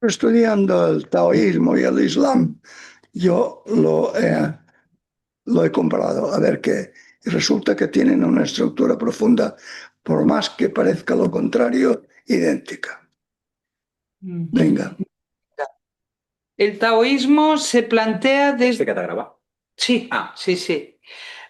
Estudiando el taoísmo y el islam, yo lo he comparado a ver qué. Y resulta que tienen una estructura profunda, por más que parezca lo contrario, idéntica. Venga. El taoísmo se plantea desde... ¿Este que te graba? Sí, sí.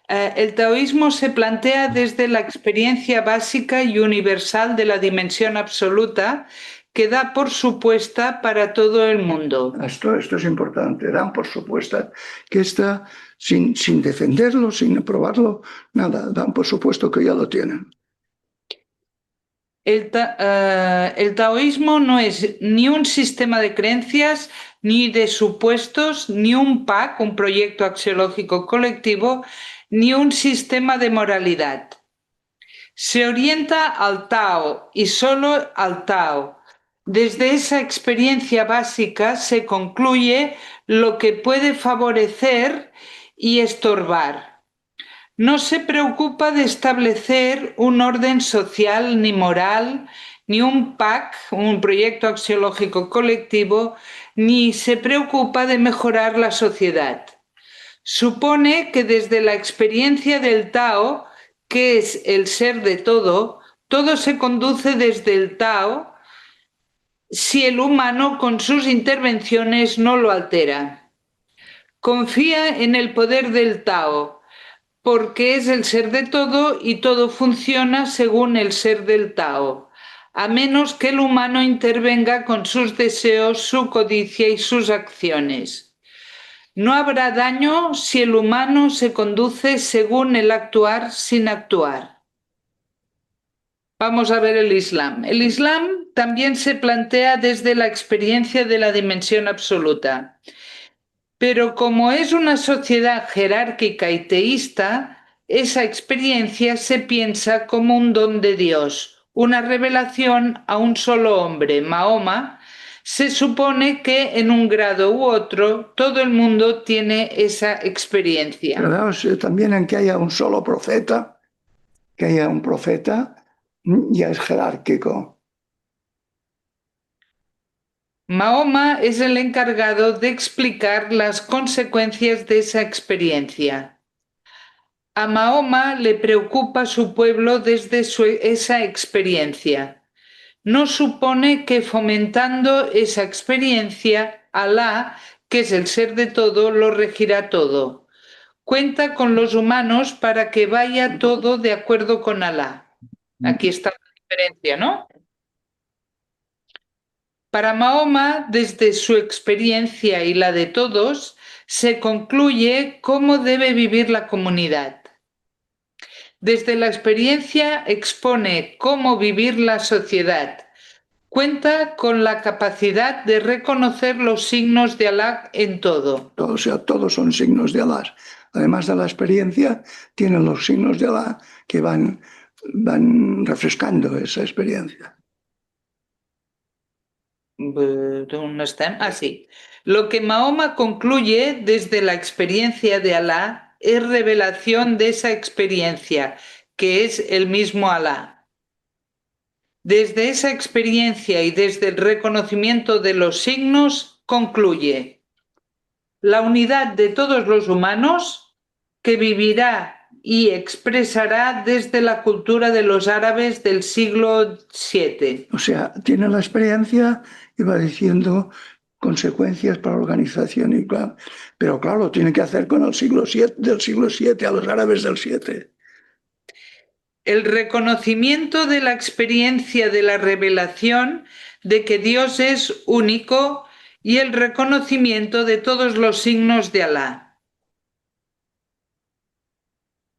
El taoísmo se plantea desde la experiencia básica y universal de la dimensión absoluta que da por supuesta para todo el mundo. Esto es importante. Dan por supuesta que está sin defenderlo, sin aprobarlo, nada. Dan por supuesto que ya lo tienen. El taoísmo no es ni un sistema de creencias, ni de supuestos, ni un PAC, un proyecto axiológico colectivo, ni un sistema de moralidad. Se orienta al Tao y solo al Tao. Desde esa experiencia básica se concluye lo que puede favorecer y estorbar. No se preocupa de establecer un orden social ni moral, ni un PAC, un proyecto axiológico colectivo, ni se preocupa de mejorar la sociedad. Supone que desde la experiencia del Tao, que es el ser de todo se conduce desde el Tao si el humano con sus intervenciones no lo altera. Confía en el poder del Tao, porque es el ser de todo y todo funciona según el ser del Tao, a menos que el humano intervenga con sus deseos, su codicia y sus acciones. No habrá daño si el humano se conduce según el actuar sin actuar. Vamos a ver el Islam. El Islam también se plantea desde la experiencia de la dimensión absoluta. Pero como es una sociedad jerárquica y teísta, esa experiencia se piensa como un don de Dios, una revelación a un solo hombre, Mahoma. Se supone que en un grado u otro todo el mundo tiene esa experiencia. Quedaos también en que haya un solo profeta, que haya un profeta, ya es jerárquico. Mahoma es el encargado de explicar las consecuencias de esa experiencia. A Mahoma le preocupa su pueblo desde esa experiencia. No supone que fomentando esa experiencia, Alá, que es el ser de todo, lo regirá todo. Cuenta con los humanos para que vaya todo de acuerdo con Alá. Aquí está la diferencia, ¿no? Para Mahoma, desde su experiencia y la de todos, se concluye cómo debe vivir la comunidad. Desde la experiencia expone cómo vivir la sociedad. Cuenta con la capacidad de reconocer los signos de Alá en todo. O sea, todos son signos de Alá. Además de la experiencia, tienen los signos de Alá que van refrescando esa experiencia. ¿Dónde están? Sí. Lo que Mahoma concluye desde la experiencia de Alá es revelación de esa experiencia, que es el mismo Alá. Desde esa experiencia y desde el reconocimiento de los signos, concluye la unidad de todos los humanos que vivirá y expresará desde la cultura de los árabes del siglo VII. O sea, tiene la experiencia y va diciendo consecuencias para la organización, y claro, pero claro, lo tiene que hacer con el siglo VII, del siglo VII, a los árabes del VII. El reconocimiento de la experiencia de la revelación de que Dios es único y el reconocimiento de todos los signos de Alá.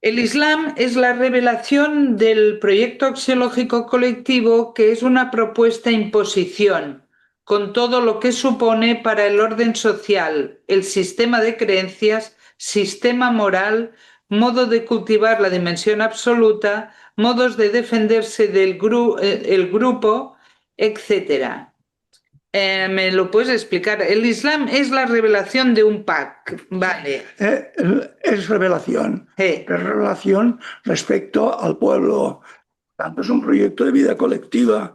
El Islam es la revelación del proyecto axiológico colectivo, que es una propuesta imposición, con todo lo que supone para el orden social, el sistema de creencias, sistema moral, modo de cultivar la dimensión absoluta, modos de defenderse del grupo, etc. ¿Me lo puedes explicar? El Islam es la revelación de un PAC, vale. Es revelación, es revelación respecto al pueblo. Tanto es un proyecto de vida colectiva.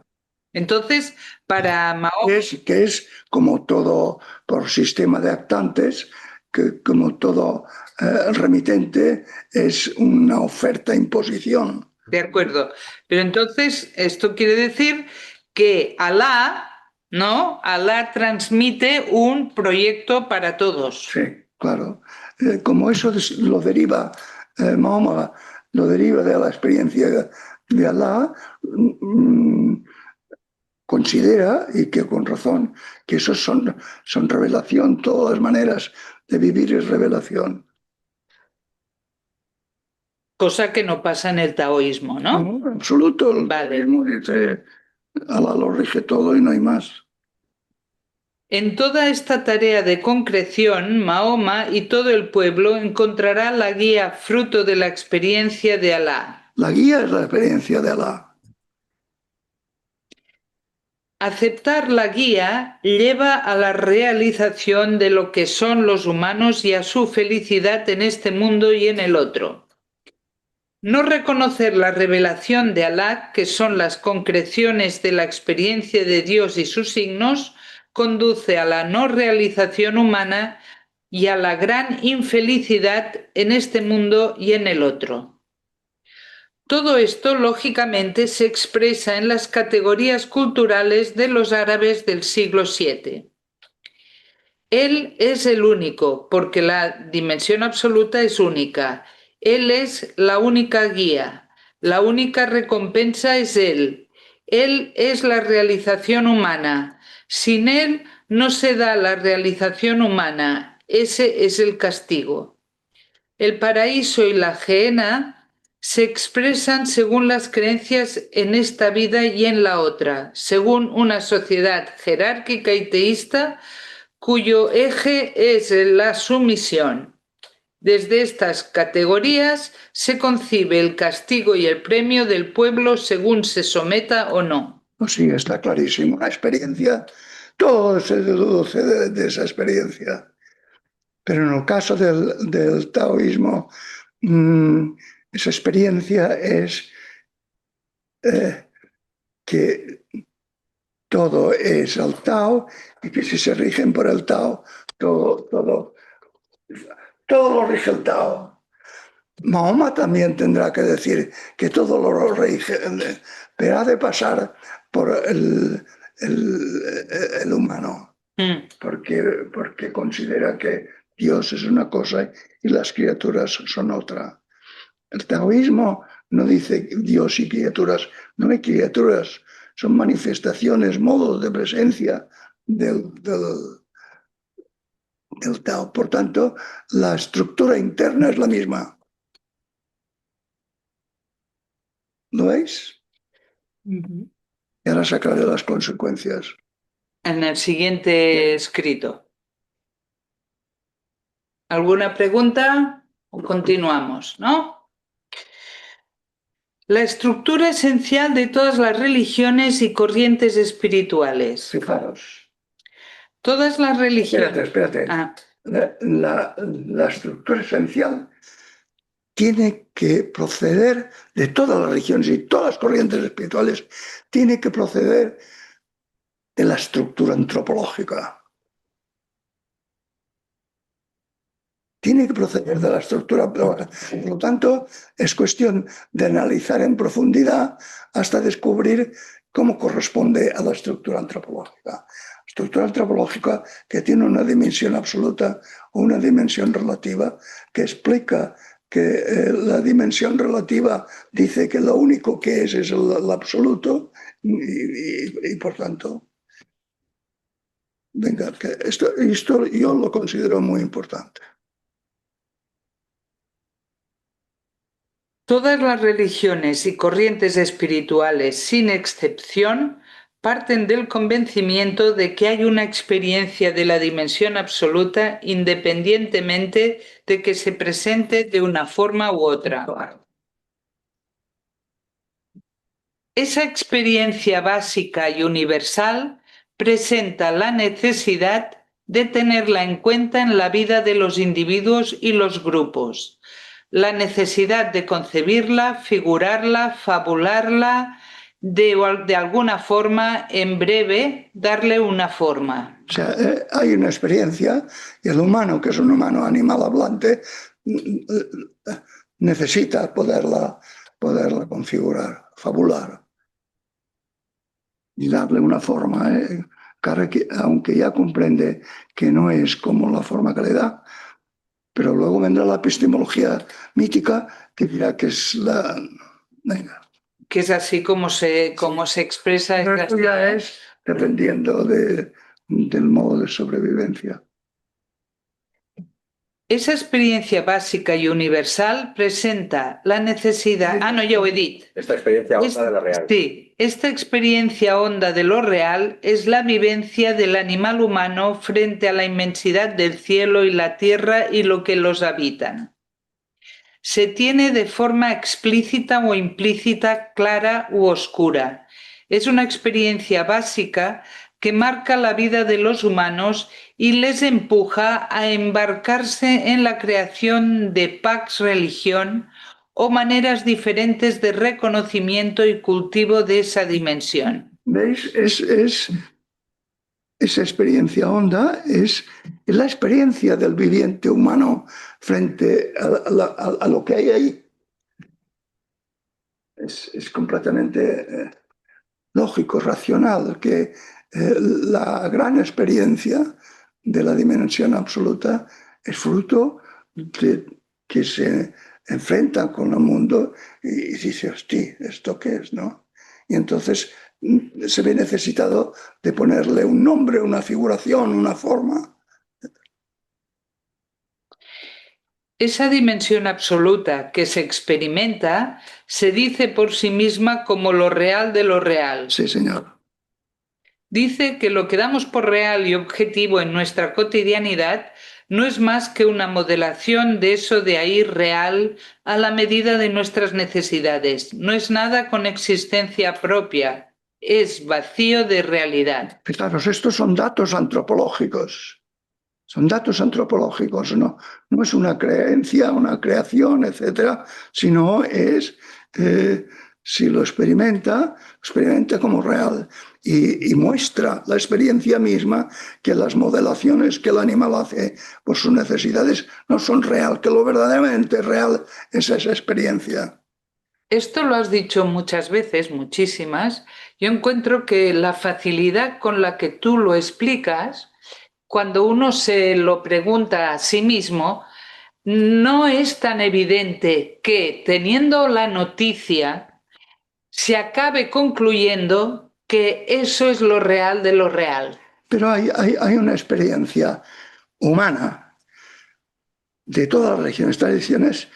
Entonces, para Mahoma, que es como todo por sistema de actantes, que como todo remitente es una oferta-imposición. de acuerdo, pero entonces esto quiere decir que Alá, ¿no? Alá transmite un proyecto para todos. Sí, claro. Como eso lo deriva, Mahoma lo deriva de la experiencia de Allah, considera, y que con razón, que eso son revelación, todas las maneras de vivir es revelación. Cosa que no pasa en el taoísmo, ¿no? No, en absoluto, el Vale. taoísmo dice, Allah lo rige todo y no hay más. En toda esta tarea de concreción, Mahoma y todo el pueblo encontrará la guía fruto de la experiencia de Alá. La guía es la experiencia de Allah. Aceptar la guía lleva a la realización de lo que son los humanos y a su felicidad en este mundo y en el otro. No reconocer la revelación de Alá, que son las concreciones de la experiencia de Dios y sus signos, conduce a la no realización humana y a la gran infelicidad en este mundo y en el otro. Todo esto, lógicamente, se expresa en las categorías culturales de los árabes del siglo VII. Él es el único, porque la dimensión absoluta es única. Él es la única guía. La única recompensa es Él. Él es la realización humana. Sin Él no se da la realización humana. Ese es el castigo. El paraíso y la gehenna se expresan según las creencias en esta vida y en la otra, según una sociedad jerárquica y teísta cuyo eje es la sumisión. Desde estas categorías se concibe el castigo y el premio del pueblo según se someta o no. Pues sí, está clarísimo. La experiencia, todo se deduce de esa experiencia. Pero en el caso del taoísmo, esa experiencia es que todo es el Tao y que si se rigen por el Tao, todo lo rige el Tao. Mahoma también tendrá que decir que todo lo rige, pero ha de pasar por el humano, porque considera que Dios es una cosa y las criaturas son otra. El taoísmo no dice Dios y criaturas, no hay criaturas, son manifestaciones, modos de presencia del Tao. Por tanto, la estructura interna es la misma. ¿Lo veis? Y ahora sacaré las consecuencias. En el siguiente escrito. ¿Alguna pregunta? O continuamos, ¿no? La estructura esencial de todas las religiones y corrientes espirituales. Fijaros. Todas las religiones. Espérate. La estructura esencial tiene que proceder de todas las religiones y todas las corrientes espirituales, tiene que proceder de la estructura antropológica. Tiene que proceder de la estructura. Por lo tanto, es cuestión de analizar en profundidad hasta descubrir cómo corresponde a la estructura antropológica. Estructura antropológica que tiene una dimensión absoluta o una dimensión relativa, que explica que la dimensión relativa dice que lo único que es el absoluto y por tanto, venga, que esto yo lo considero muy importante. Todas las religiones y corrientes espirituales, sin excepción, parten del convencimiento de que hay una experiencia de la dimensión absoluta independientemente de que se presente de una forma u otra. Esa experiencia básica y universal presenta la necesidad de tenerla en cuenta en la vida de los individuos y los grupos, la necesidad de concebirla, figurarla, fabularla de alguna forma, en breve, darle una forma. O sea, hay una experiencia y el humano, que es un humano animal hablante, necesita poderla configurar, fabular y darle una forma, aunque ya comprende que no es como la forma que le da, pero luego vendrá la epistemología mítica que dirá que es la... Venga. Que es así como se expresa. Esto ya es dependiendo del modo de sobrevivencia. Esa experiencia básica y universal presenta la necesidad... Ah, no, ya ho he dit. Esta experiencia honda de lo real. Sí, esta experiencia honda de lo real es la vivencia del animal humano frente a la inmensidad del cielo y la tierra y lo que los habitan. Se tiene de forma explícita o implícita, clara u oscura. Es una experiencia básica que marca la vida de los humanos y les empuja a embarcarse en la creación de pax religión o maneras diferentes de reconocimiento y cultivo de esa dimensión. ¿Veis? Esa experiencia honda es la experiencia del viviente humano frente a lo que hay ahí. Es completamente lógico, racional, que la gran experiencia de la dimensión absoluta es fruto de que se enfrenta con el mundo y dice, hostia, ¿esto qué es? ¿No? Y entonces se ve necesitado de ponerle un nombre, una figuración, una forma. Esa dimensión absoluta que se experimenta se dice por sí misma como lo real de lo real. Sí, señor. Dice que lo que damos por real y objetivo en nuestra cotidianidad no es más que una modelación de eso de ahí real a la medida de nuestras necesidades. No es nada con existencia propia, es vacío de realidad. Fijaros, estos son datos antropológicos. Son datos antropológicos, no es una creencia, una creación, etcétera, sino es, si lo experimenta como real y muestra la experiencia misma que las modelaciones que el animal hace por sus necesidades no son real, que lo verdaderamente real es esa experiencia. Esto lo has dicho muchas veces, muchísimas. Yo encuentro que la facilidad con la que tú lo explicas, cuando uno se lo pregunta a sí mismo, no es tan evidente que, teniendo la noticia, se acabe concluyendo que eso es lo real de lo real. Pero hay una experiencia humana de todas las religiones, tradiciones,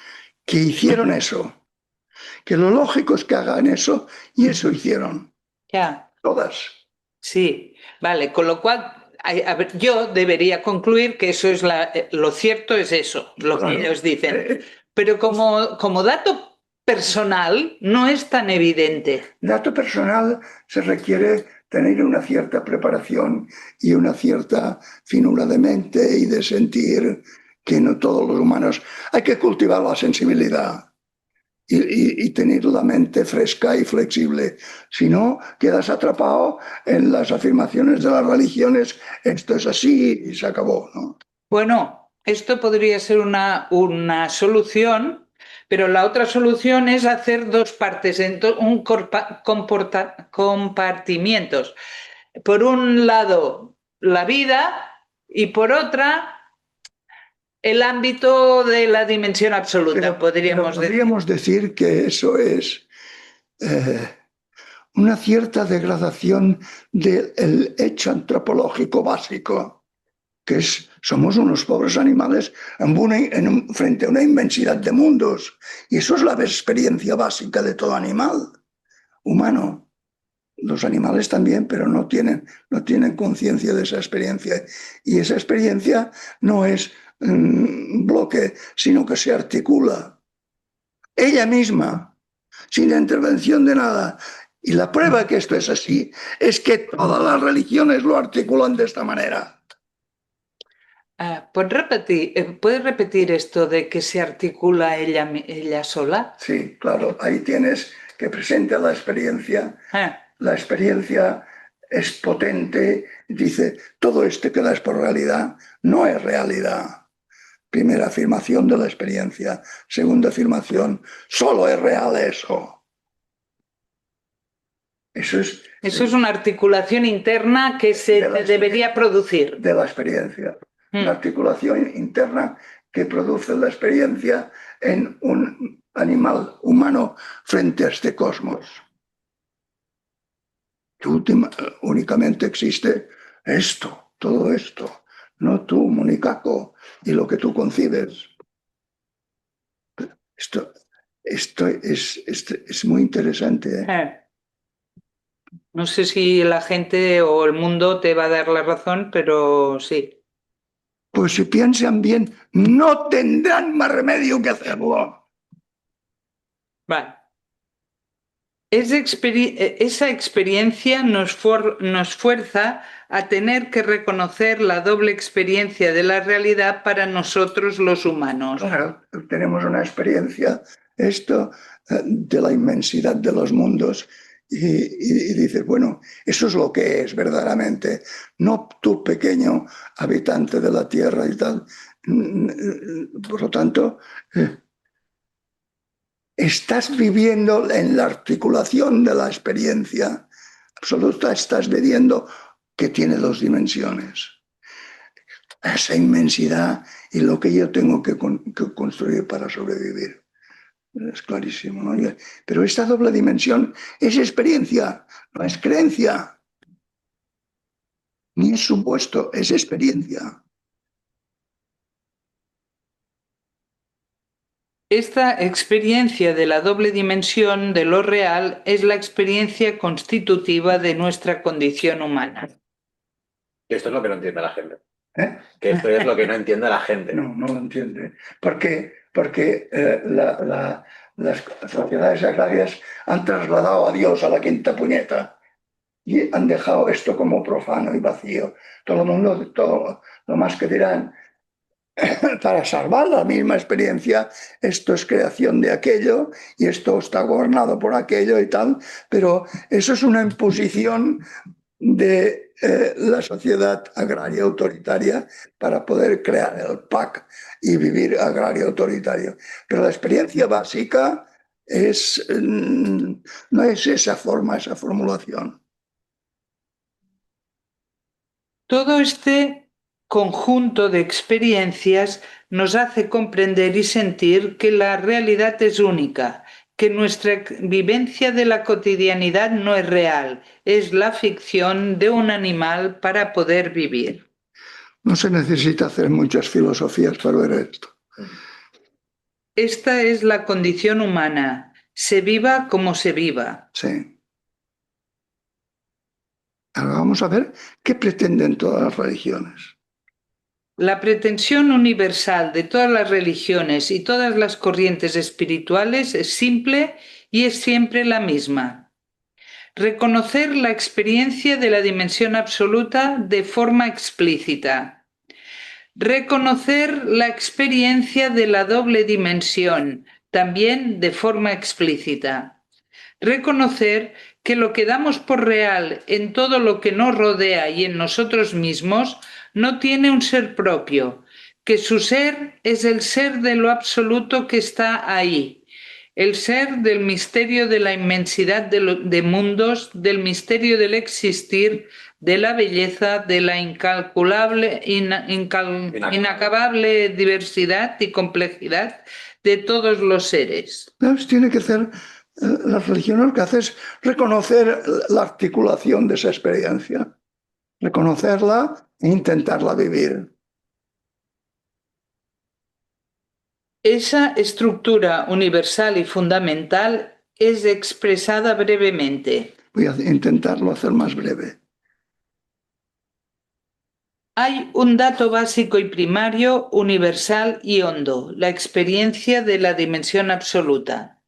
que hicieron eso. Que lo lógico es que hagan eso, y eso hicieron. Ya. Todas. Sí, vale, con lo cual a ver, yo debería concluir que eso es lo cierto es eso, lo que ellos dicen. Pero como dato personal no es tan evidente. Dato personal se requiere tener una cierta preparación y una cierta finura de mente y de sentir, que no todos los humanos... Hay que cultivar la sensibilidad y tener la mente fresca y flexible. Si no, quedas atrapado en las afirmaciones de las religiones, esto es así y se acabó, ¿no? Bueno, esto podría ser una solución, pero la otra solución es hacer dos partes, compartimientos. Por un lado, la vida y por otra, el ámbito de la dimensión absoluta, podríamos decir que eso es una cierta degradación del hecho antropológico básico, que somos unos pobres animales frente a una inmensidad de mundos. Y eso es la experiencia básica de todo animal humano. Los animales también, pero no tienen conciencia de esa experiencia. Y esa experiencia no es un bloque, sino que se articula ella misma, sin la intervención de nada. Y la prueba que esto es así es que todas las religiones lo articulan de esta manera. ¿Puedes repetir esto de que se articula ella sola? Sí, claro. Ahí tienes que presenta la experiencia es potente, dice, todo esto que das por realidad no es realidad. Primera afirmación de la experiencia. Segunda afirmación, solo es real eso. Eso es una articulación interna que se debería producir. De la experiencia. Una articulación interna que produce la experiencia en un animal humano frente a este cosmos. Únicamente existe esto, todo esto, no tú, Monicaco, y lo que tú concibes. Esto es muy interesante. No sé si la gente o el mundo te va a dar la razón, pero sí. Pues si piensan bien, no tendrán más remedio que hacerlo. Vale. Esa experiencia nos fuerza a tener que reconocer la doble experiencia de la realidad para nosotros los humanos. Claro, tenemos una experiencia, de la inmensidad de los mundos y dices, bueno, eso es lo que es verdaderamente, no tú pequeño habitante de la Tierra y tal. Por lo tanto, estás viviendo en la articulación de la experiencia absoluta, estás viviendo que tiene dos dimensiones. Esa inmensidad y lo que yo tengo que construir para sobrevivir. Es clarísimo, ¿no? Pero esta doble dimensión es experiencia, no es creencia. Ni es supuesto, es experiencia. Esta experiencia de la doble dimensión de lo real es la experiencia constitutiva de nuestra condición humana. Esto es lo que no entiende la gente. Que esto es lo que no entiende la gente. No lo entiende. Porque las sociedades agrarias han trasladado a Dios a la quinta puñeta y han dejado esto como profano y vacío. Todo el mundo, todo lo más que dirán, para salvar la misma experiencia, esto es creación de aquello y esto está gobernado por aquello y tal, pero eso es una imposición de la sociedad agraria autoritaria para poder crear el PAC y vivir agrario autoritario. Pero la experiencia básica no es esa forma, esa formulación. Todo este conjunto de experiencias nos hace comprender y sentir que la realidad es única, que nuestra vivencia de la cotidianidad no es real, es la ficción de un animal para poder vivir. No se necesita hacer muchas filosofías para ver esto. Esta es la condición humana, se viva como se viva. Sí. Ahora vamos a ver qué pretenden todas las religiones. La pretensión universal de todas las religiones y todas las corrientes espirituales es simple y es siempre la misma. Reconocer la experiencia de la dimensión absoluta de forma explícita. Reconocer la experiencia de la doble dimensión, también de forma explícita. Reconocer que lo que damos por real en todo lo que nos rodea y en nosotros mismos no tiene un ser propio, que su ser es el ser de lo absoluto que está ahí, el ser del misterio de la inmensidad de mundos, del misterio del existir, de la belleza, de la incalculable, inacabable diversidad y complejidad de todos los seres. Entonces, tiene que ser, la religión lo que hace es reconocer la articulación de esa experiencia, reconocerla e intentarla vivir. Esa estructura universal y fundamental es expresada brevemente. Voy a intentarlo hacer más breve. Hay un dato básico y primario, universal y hondo, la experiencia de la dimensión absoluta.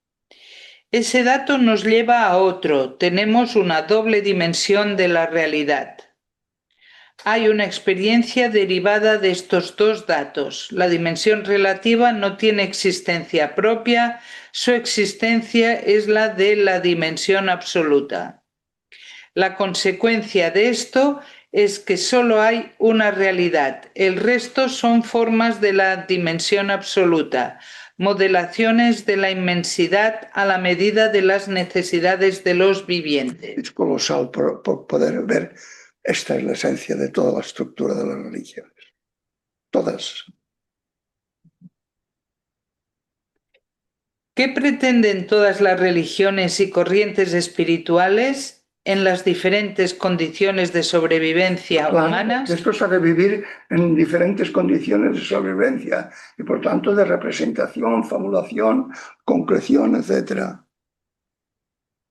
Ese dato nos lleva a otro, tenemos una doble dimensión de la realidad. hay una experiencia derivada de estos dos datos. La dimensión relativa no tiene existencia propia, su existencia es la de la dimensión absoluta. La consecuencia de esto es que solo hay una realidad, el resto son formas de la dimensión absoluta, modelaciones de la inmensidad a la medida de las necesidades de los vivientes. Es colosal por poder ver, esta es la esencia de toda la estructura de las religiones. Todas. ¿Qué pretenden todas las religiones y corrientes espirituales en las diferentes condiciones de sobrevivencia humanas? Esto se ha de vivir en diferentes condiciones de sobrevivencia y por tanto de representación, fabulación, concreción, etc.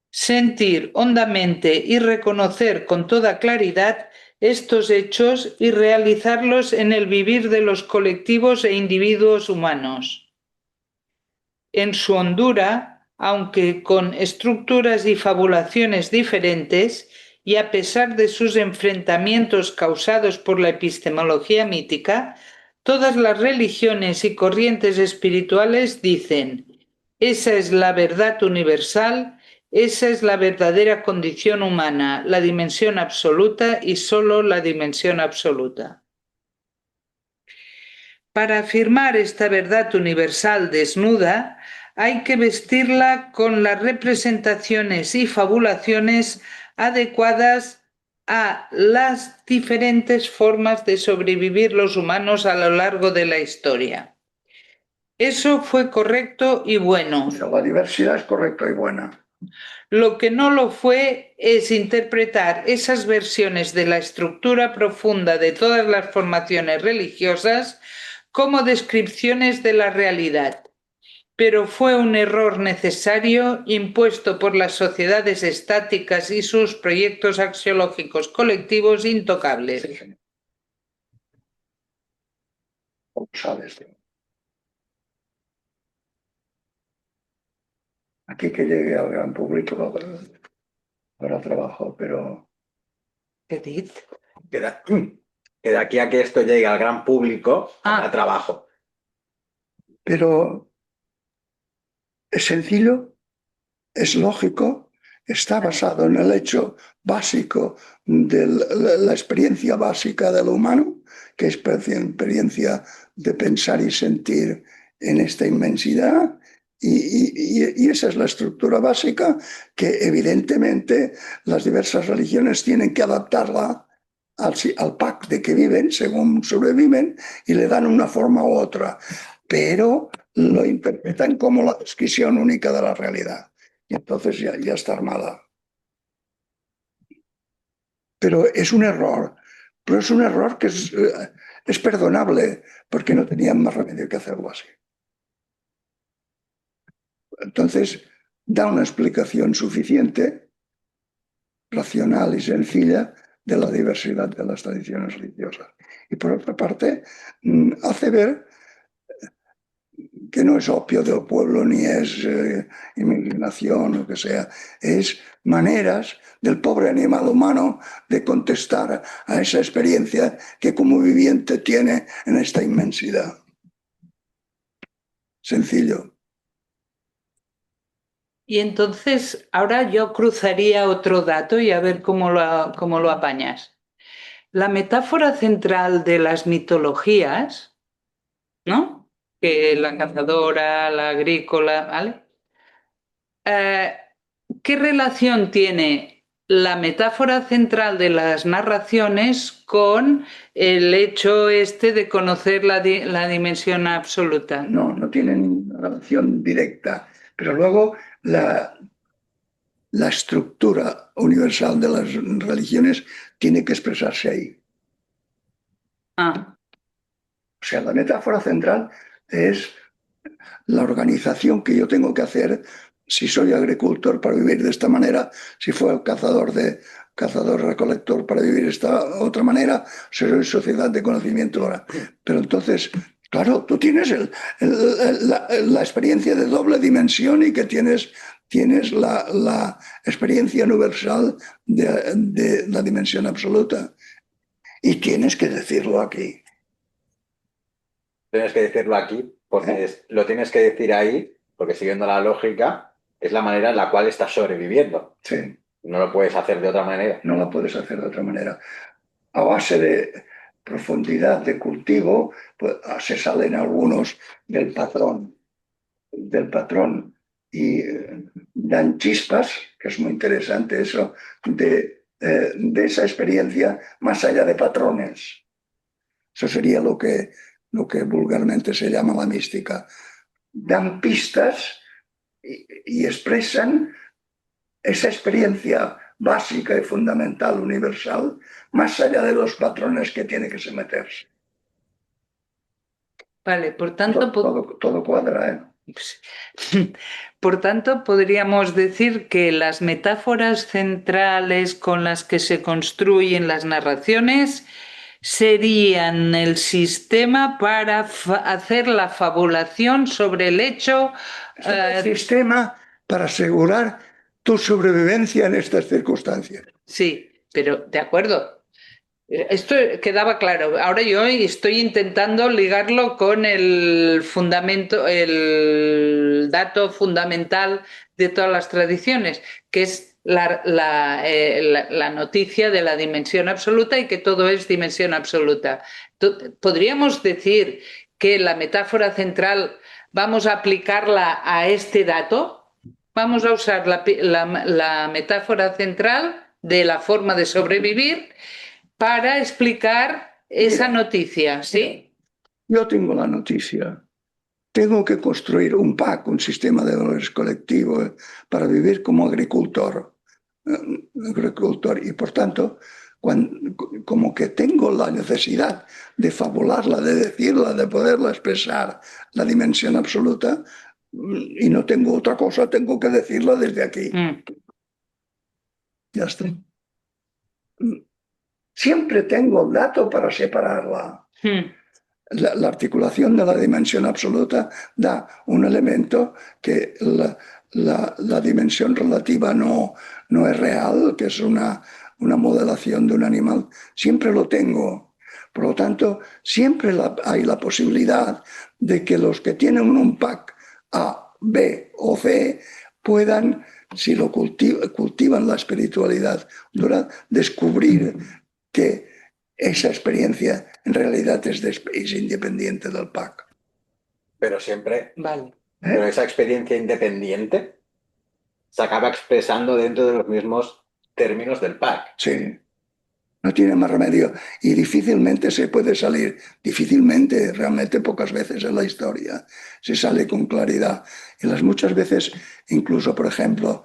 Sentir hondamente y reconocer con toda claridad estos hechos y realizarlos en el vivir de los colectivos e individuos humanos. En su hondura, aunque con estructuras y fabulaciones diferentes, y a pesar de sus enfrentamientos causados por la epistemología mítica, todas las religiones y corrientes espirituales dicen: esa es la verdad universal, esa es la verdadera condición humana, la dimensión absoluta y solo la dimensión absoluta. Para afirmar esta verdad universal desnuda, hay que vestirla con las representaciones y fabulaciones adecuadas a las diferentes formas de sobrevivir los humanos a lo largo de la historia. Eso fue correcto y bueno. La diversidad es correcta y buena. Lo que no lo fue es interpretar esas versiones de la estructura profunda de todas las formaciones religiosas como descripciones de la realidad, pero fue un error necesario impuesto por las sociedades estáticas y sus proyectos axiológicos colectivos intocables. Sí. ¿Cómo sabes? Aquí que llegue al gran público para trabajo, pero... ¿Qué dices? Que de aquí a que esto llegue al gran público, a trabajo. Pero es sencillo, es lógico, está basado en el hecho básico de la experiencia básica de lo humano, que es experiencia de pensar y sentir en esta inmensidad, y esa es la estructura básica que evidentemente las diversas religiones tienen que adaptarla al pack de que viven, según sobreviven, y le dan una forma u otra, pero lo interpretan como la descripción única de la realidad. Y entonces ya está armada. Pero es un error. Pero es un error que es perdonable, porque no tenían más remedio que hacerlo así. Entonces, da una explicación suficiente, racional y sencilla de la diversidad de las tradiciones religiosas. Y por otra parte, hace ver que no es opio del pueblo ni es imaginación o que sea, es maneras del pobre animal humano de contestar a esa experiencia que como viviente tiene en esta inmensidad. Sencillo. Y entonces, ahora yo cruzaría otro dato y a ver cómo lo apañas. La metáfora central de las mitologías, ¿no? Que la cazadora, la agrícola, ¿vale? ¿Qué relación tiene la metáfora central de las narraciones con el hecho de conocer la dimensión absoluta? No tienen relación directa, pero luego la estructura universal de las religiones tiene que expresarse ahí. O sea, la metáfora central es la organización que yo tengo que hacer si soy agricultor para vivir de esta manera, si fue cazador-recolector para vivir de esta otra manera, si soy sociedad de conocimiento ahora. Pero entonces, claro, tú tienes la experiencia de doble dimensión y que tienes la experiencia universal de la dimensión absoluta. Y tienes que decirlo aquí. Tienes que decirlo aquí porque lo tienes que decir ahí, porque siguiendo la lógica, es la manera en la cual estás sobreviviendo. Sí, No lo puedes hacer de otra manera. no lo puedes hacer de otra manera. A base de profundidad de cultivo, pues, se salen algunos del patrón y dan chispas, que es muy interesante eso, de esa experiencia más allá de patrones. Eso sería lo que vulgarmente se llama la mística. Dan pistas y expresan esa experiencia básica y fundamental, universal, más allá de los patrones que tiene que someterse. Vale, por tanto, Todo cuadra, ¿eh? Por tanto, podríamos decir que las metáforas centrales con las que se construyen las narraciones serían el sistema para hacer la fabulación sobre el hecho. Es el sistema para asegurar tu sobrevivencia en estas circunstancias. Sí, pero de acuerdo. Esto quedaba claro. Ahora yo estoy intentando ligarlo con el fundamento, el dato fundamental de todas las tradiciones, que es la noticia de la dimensión absoluta y que todo es dimensión absoluta. ¿Podríamos decir que la metáfora central vamos a aplicarla a este dato? Vamos a usar la metáfora central de la forma de sobrevivir para explicar esa noticia, ¿sí? Yo tengo la noticia. Tengo que construir un PAC, un sistema de valores colectivo, para vivir como agricultor. Y por tanto, como que tengo la necesidad de fabularla, de decirla, de poderla expresar, la dimensión absoluta, y no tengo otra cosa, tengo que decirla desde aquí. Ya está. Siempre tengo el dato para separarla. La articulación de la dimensión absoluta da un elemento que la dimensión relativa no es real, que es una modelación de un animal. Siempre lo tengo. Por lo tanto, siempre hay la posibilidad de que los que tienen un PAC A, B o C puedan, si lo cultivan la espiritualidad, descubrir que esa experiencia en realidad es independiente del PAC. Pero siempre, Vale. pero esa experiencia independiente se acaba expresando dentro de los mismos términos del PAC. Sí, no tiene más remedio. Y difícilmente se puede salir, difícilmente, realmente pocas veces en la historia se sale con claridad. Y las muchas veces, incluso, por ejemplo,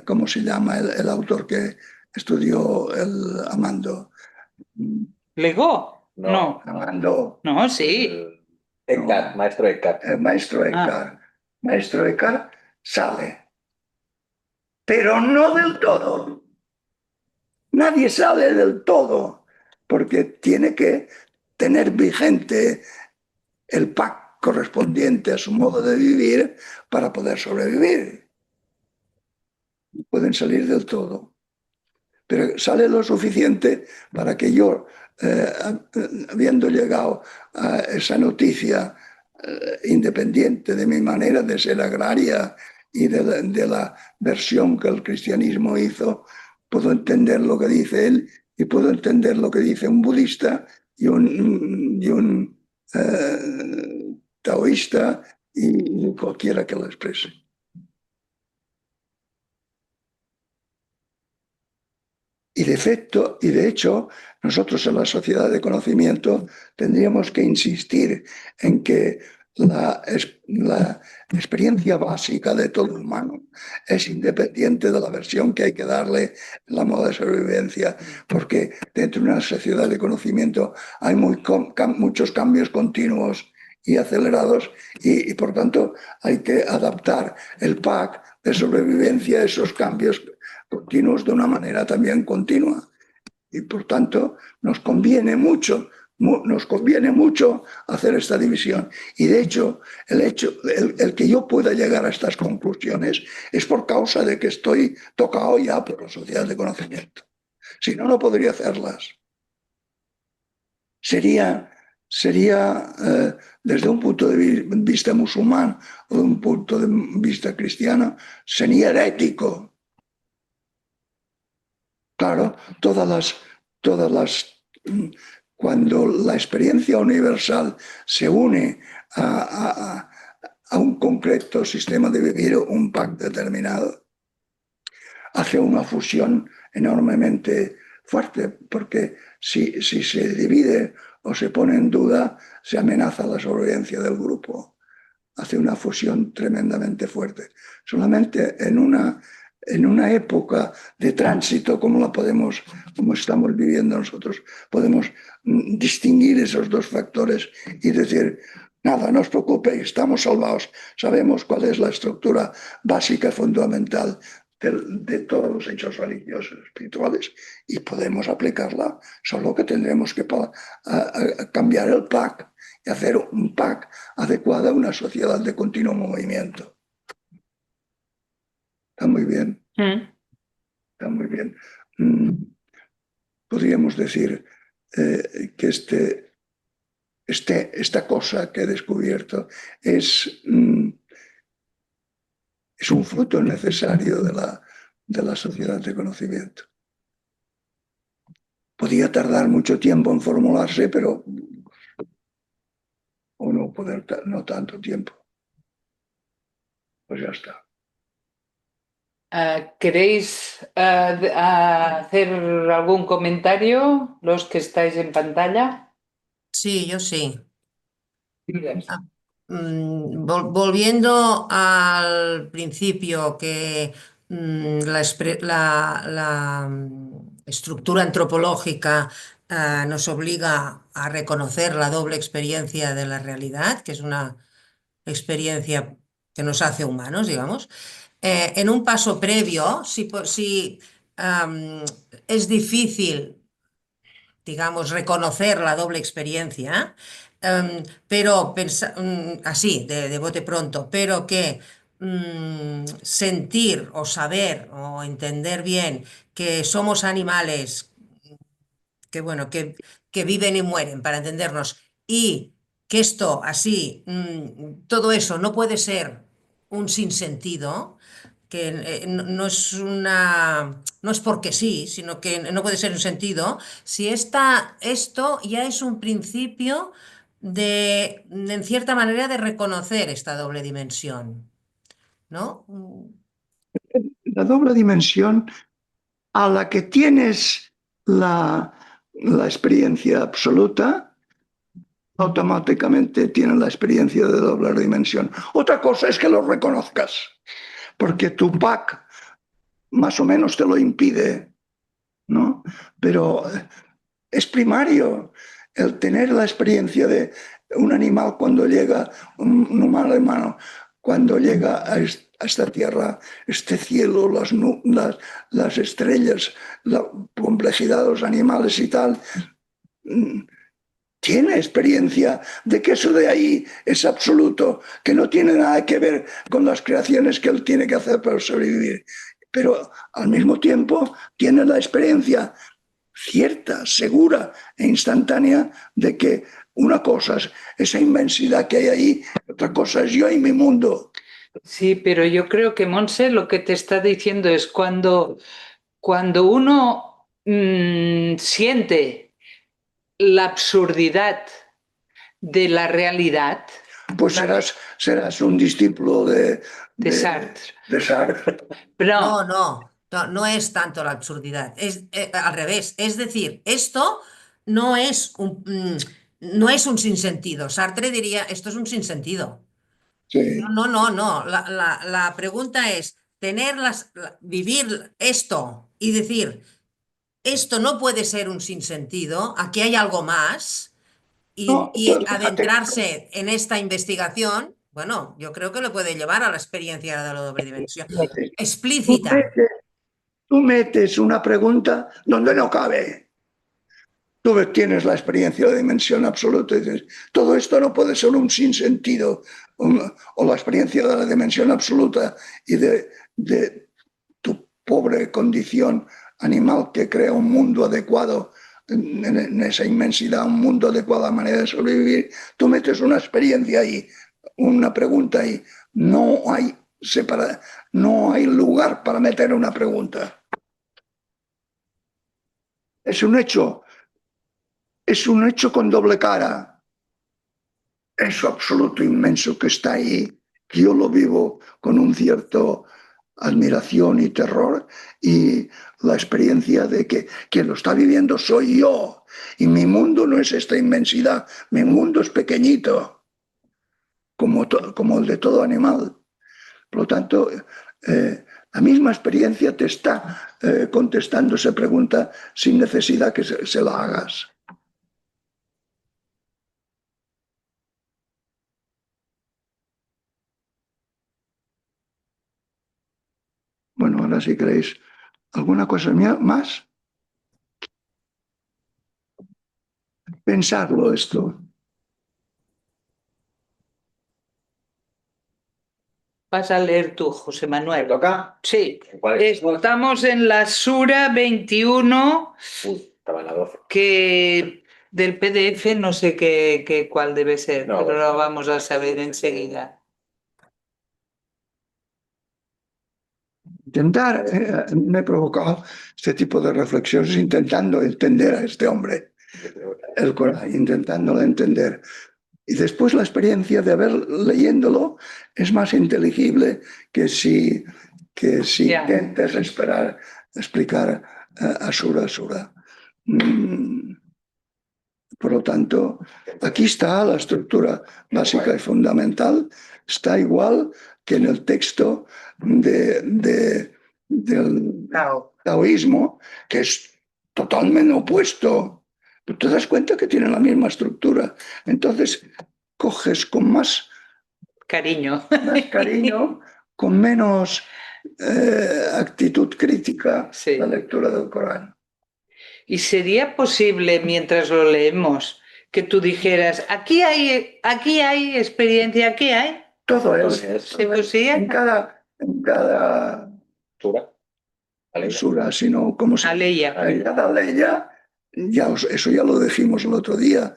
¿cómo se llama? El autor que estudió el Amando. ¿Legó? No. Amando. No, sí. Eckhart, maestro Eckhart. El maestro Eckhart. Maestro Eckhart sale, pero no del todo. Nadie sale del todo, porque tiene que tener vigente el PAC correspondiente a su modo de vivir para poder sobrevivir. No pueden salir del todo, pero sale lo suficiente para que yo, habiendo llegado a esa noticia independiente de mi manera de ser agraria y de la versión que el cristianismo hizo, puedo entender lo que dice él y puedo entender lo que dice un budista y un taoísta y cualquiera que lo exprese. Y de hecho, nosotros en la sociedad de conocimiento tendríamos que insistir en que la experiencia básica de todo humano es independiente de la versión que hay que darle en la moda de sobrevivencia, porque dentro de una sociedad de conocimiento hay muchos cambios continuos y acelerados y por tanto hay que adaptar el PAC de sobrevivencia a esos cambios continuos de una manera también continua. Y por tanto nos conviene mucho hacer esta división. Y de hecho, el que yo pueda llegar a estas conclusiones es por causa de que estoy tocado ya por la sociedad de conocimiento. Si no, no podría hacerlas. Sería desde un punto de vista musulmán o de un punto de vista cristiano, sería herético. Claro, cuando la experiencia universal se une a un concreto sistema de vivir, un pacto determinado, hace una fusión enormemente fuerte, porque si se divide o se pone en duda, se amenaza la sobrevivencia del grupo. Hace una fusión tremendamente fuerte. Solamente en una época de tránsito como estamos viviendo nosotros, podemos distinguir esos dos factores y decir, nada, no os preocupéis, estamos salvados, sabemos cuál es la estructura básica, fundamental de todos los hechos religiosos, espirituales, y podemos aplicarla, solo que tendremos que cambiar el pack y hacer un pack adecuado a una sociedad de continuo movimiento. Está muy bien. Está muy bien. Podríamos decir que esta cosa que he descubierto es un fruto necesario de la sociedad de conocimiento. Podía tardar mucho tiempo en formularse, pero o no tanto tiempo. Pues ya está. ¿Queréis hacer algún comentario, los que estáis en pantalla? Sí, yo sí. Digas. Volviendo al principio, que la estructura antropológica nos obliga a reconocer la doble experiencia de la realidad, que es una experiencia que nos hace humanos, digamos. En un paso previo, si es difícil, digamos, reconocer la doble experiencia, pero así, de bote pronto, pero que sentir o saber o entender bien que somos animales que, bueno, que viven y mueren, para entendernos, y que esto así, todo eso no puede ser un sinsentido, que no es porque sí, sino que no puede ser un sentido, si esto ya es un principio en cierta manera, de reconocer esta doble dimensión, ¿no? La doble dimensión a la que tienes la experiencia absoluta, automáticamente tienes la experiencia de doble dimensión. Otra cosa es que lo reconozcas, porque tu pack más o menos te lo impide, ¿no? Pero es primario el tener la experiencia de un animal cuando llega, un humano, cuando llega a esta tierra, este cielo, las estrellas, la complejidad de los animales y tal, tiene experiencia de que eso de ahí es absoluto, que no tiene nada que ver con las creaciones que él tiene que hacer para sobrevivir. Pero al mismo tiempo tiene la experiencia cierta, segura e instantánea de que una cosa es esa inmensidad que hay ahí, otra cosa es yo y mi mundo. Sí, pero yo creo que Montse lo que te está diciendo es cuando uno siente la absurdidad de la realidad. Pues serás un discípulo de Sartre. De Sartre. Pero No es tanto la absurdidad, es al revés. Es decir, esto no es un sinsentido. Sartre diría, esto es un sinsentido. Sí. No. La pregunta es vivir esto y decir, esto no puede ser un sinsentido, aquí hay algo más, y adentrarse en esta investigación. Bueno, yo creo que lo puede llevar a la experiencia de la doble dimensión explícita. Tú metes una pregunta donde no cabe. Tú tienes la experiencia de dimensión absoluta y dices, todo esto no puede ser un sinsentido, o la experiencia de la dimensión absoluta y de tu pobre condición animal que crea un mundo adecuado en esa inmensidad, un mundo adecuado a la manera de sobrevivir, tú metes una experiencia ahí, una pregunta ahí, no hay lugar para meter una pregunta. Es un hecho con doble cara. Eso absoluto inmenso que está ahí, que yo lo vivo con un cierto admiración y terror, y la experiencia de que quien lo está viviendo soy yo, y mi mundo no es esta inmensidad, mi mundo es pequeñito, como el de todo animal. Por lo tanto, la misma experiencia te está contestando esa pregunta sin necesidad que se la hagas. Bueno, ahora si queréis alguna cosa más, pensarlo esto. Vas a leer tú, José ¿Me Manuel. toca? Sí, ¿Cuál es? estamos en la Sura 21, Estaba en la 12. que del PDF no sé cuál debe ser, No, pero bueno. lo vamos a saber enseguida. Intentar, me he provocado este tipo de reflexiones intentando entender a este hombre, el Corán, intentándolo entender. Y después la experiencia de haber leyéndolo es más inteligible que si Ya. intentes explicar Asura a Sura. Por lo tanto, aquí está la estructura básica y fundamental, está igual que en el texto del taoísmo, que es totalmente opuesto. Pero te das cuenta que tienen la misma estructura. Entonces, coges con más Cariño. cariño, con menos actitud crítica Sí. la lectura del Corán. ¿Y sería posible, mientras lo leemos, que tú dijeras, aquí hay experiencia, aquí hay? Todo Entonces, es. ¿Se consigue? En cada Sura. ¿Vale? sura, sino como se Aleya. en cada leya, eso ya lo dijimos el otro día,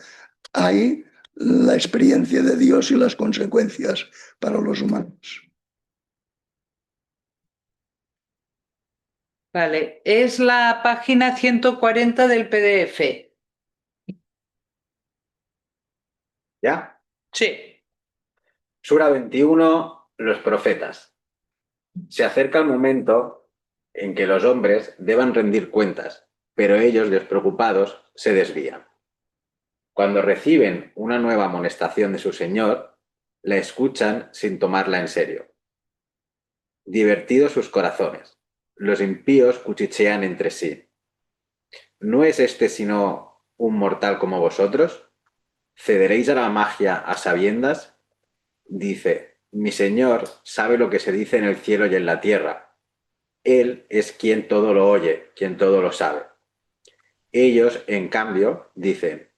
hay la experiencia de Dios y las consecuencias para los humanos. Vale, es la página 140 del PDF. ¿Ya? Sí. Sura 21, los profetas. Se acerca el momento en que los hombres deban rendir cuentas, pero ellos, despreocupados, se desvían. Cuando reciben una nueva amonestación de su Señor, la escuchan sin tomarla en serio. Divertidos sus corazones, los impíos cuchichean entre sí. ¿No es este sino un mortal como vosotros? ¿Cederéis a la magia a sabiendas? Dice, mi Señor sabe lo que se dice en el cielo y en la tierra. Él es quien todo lo oye, quien todo lo sabe. Ellos, en cambio, dicen,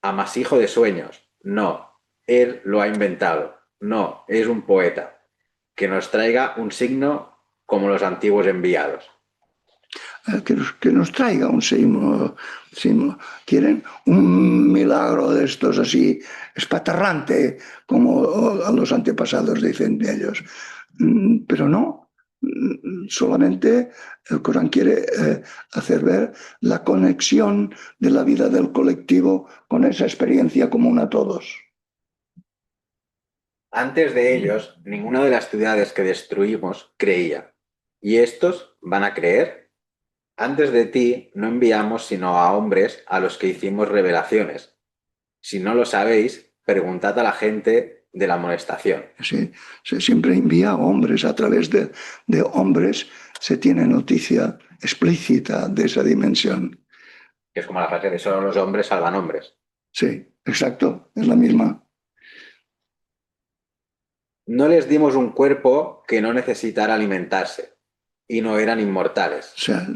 amasijo de sueños. No, él lo ha inventado. No, es un poeta. Que nos traiga un signo como los antiguos enviados. Que nos traiga un signo. Quieren un milagro de estos así, espatarrante, como a los antepasados dicen de ellos. Pero no, solamente el Corán quiere hacer ver la conexión de la vida del colectivo con esa experiencia común a todos. Antes de ellos, ninguna de las ciudades que destruimos creía. ¿Y estos van a creer? Antes de ti no enviamos sino a hombres a los que hicimos revelaciones. Si no lo sabéis, preguntad a la gente de la amonestación. Se siempre envía a hombres, a través de hombres se tiene noticia explícita de esa dimensión. Que es como la frase de solo los hombres salvan hombres. Sí, exacto, es la misma. No les dimos un cuerpo que no necesitara alimentarse, y no eran inmortales. O sea,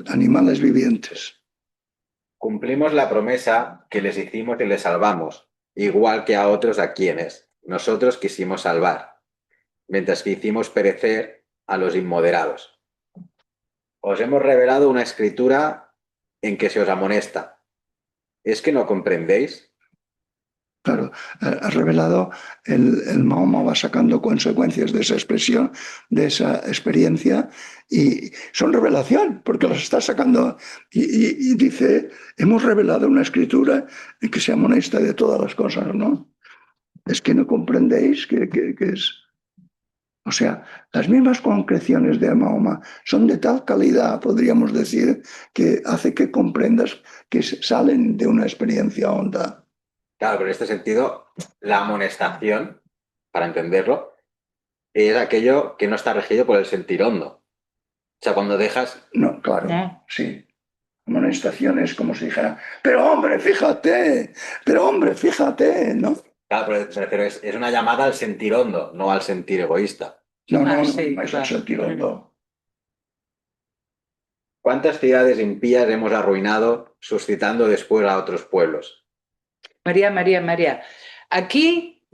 animales vivientes. Cumplimos la promesa que les hicimos y les salvamos, igual que a otros a quienes nosotros quisimos salvar, mientras que hicimos perecer a los inmoderados. os hemos revelado una escritura en que se os amonesta. ¿Es que no comprendéis? Claro, has revelado, el Mahoma va sacando consecuencias de esa expresión, de esa experiencia, y son revelación, porque las está sacando y dice, hemos revelado una escritura en que se amonesta de todas las cosas, ¿no? Es que no comprendéis que es... O sea, las mismas concreciones de Mahoma son de tal calidad, podríamos decir, que hace que comprendas que salen de una experiencia honda. Claro, pero en este sentido, la amonestación, para entenderlo, es aquello que no está regido por el sentir hondo. O sea, cuando dejas... No, claro, ¿no? sí. Amonestación es como si dijera, pero hombre, fíjate, ¿no? Claro, pero es una llamada al sentir hondo, no al sentir egoísta. No Sí, es el claro. sentir hondo. ¿Cuántas ciudades impías hemos arruinado suscitando después a otros pueblos? María. Aquí,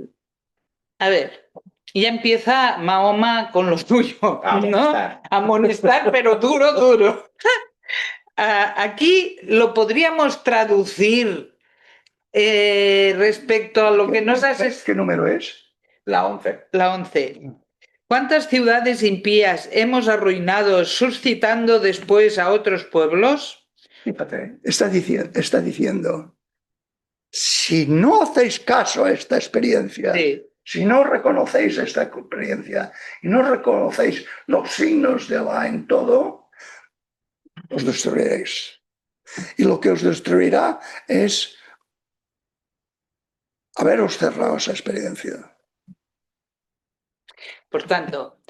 a ver, ya empieza Mahoma con lo suyo, ¿no? Amonestar, pero duro. Aquí lo podríamos traducir respecto a lo que nos has... ¿Qué número es? La 11. La 11. ¿Cuántas ciudades impías hemos arruinado suscitando después a otros pueblos? Fíjate, está diciendo, si no hacéis caso a esta experiencia, Sí. si no reconocéis esta experiencia y no reconocéis los signos de Alá en todo, os destruiréis. Y lo que os destruirá es haberos cerrado esa experiencia. Por tanto,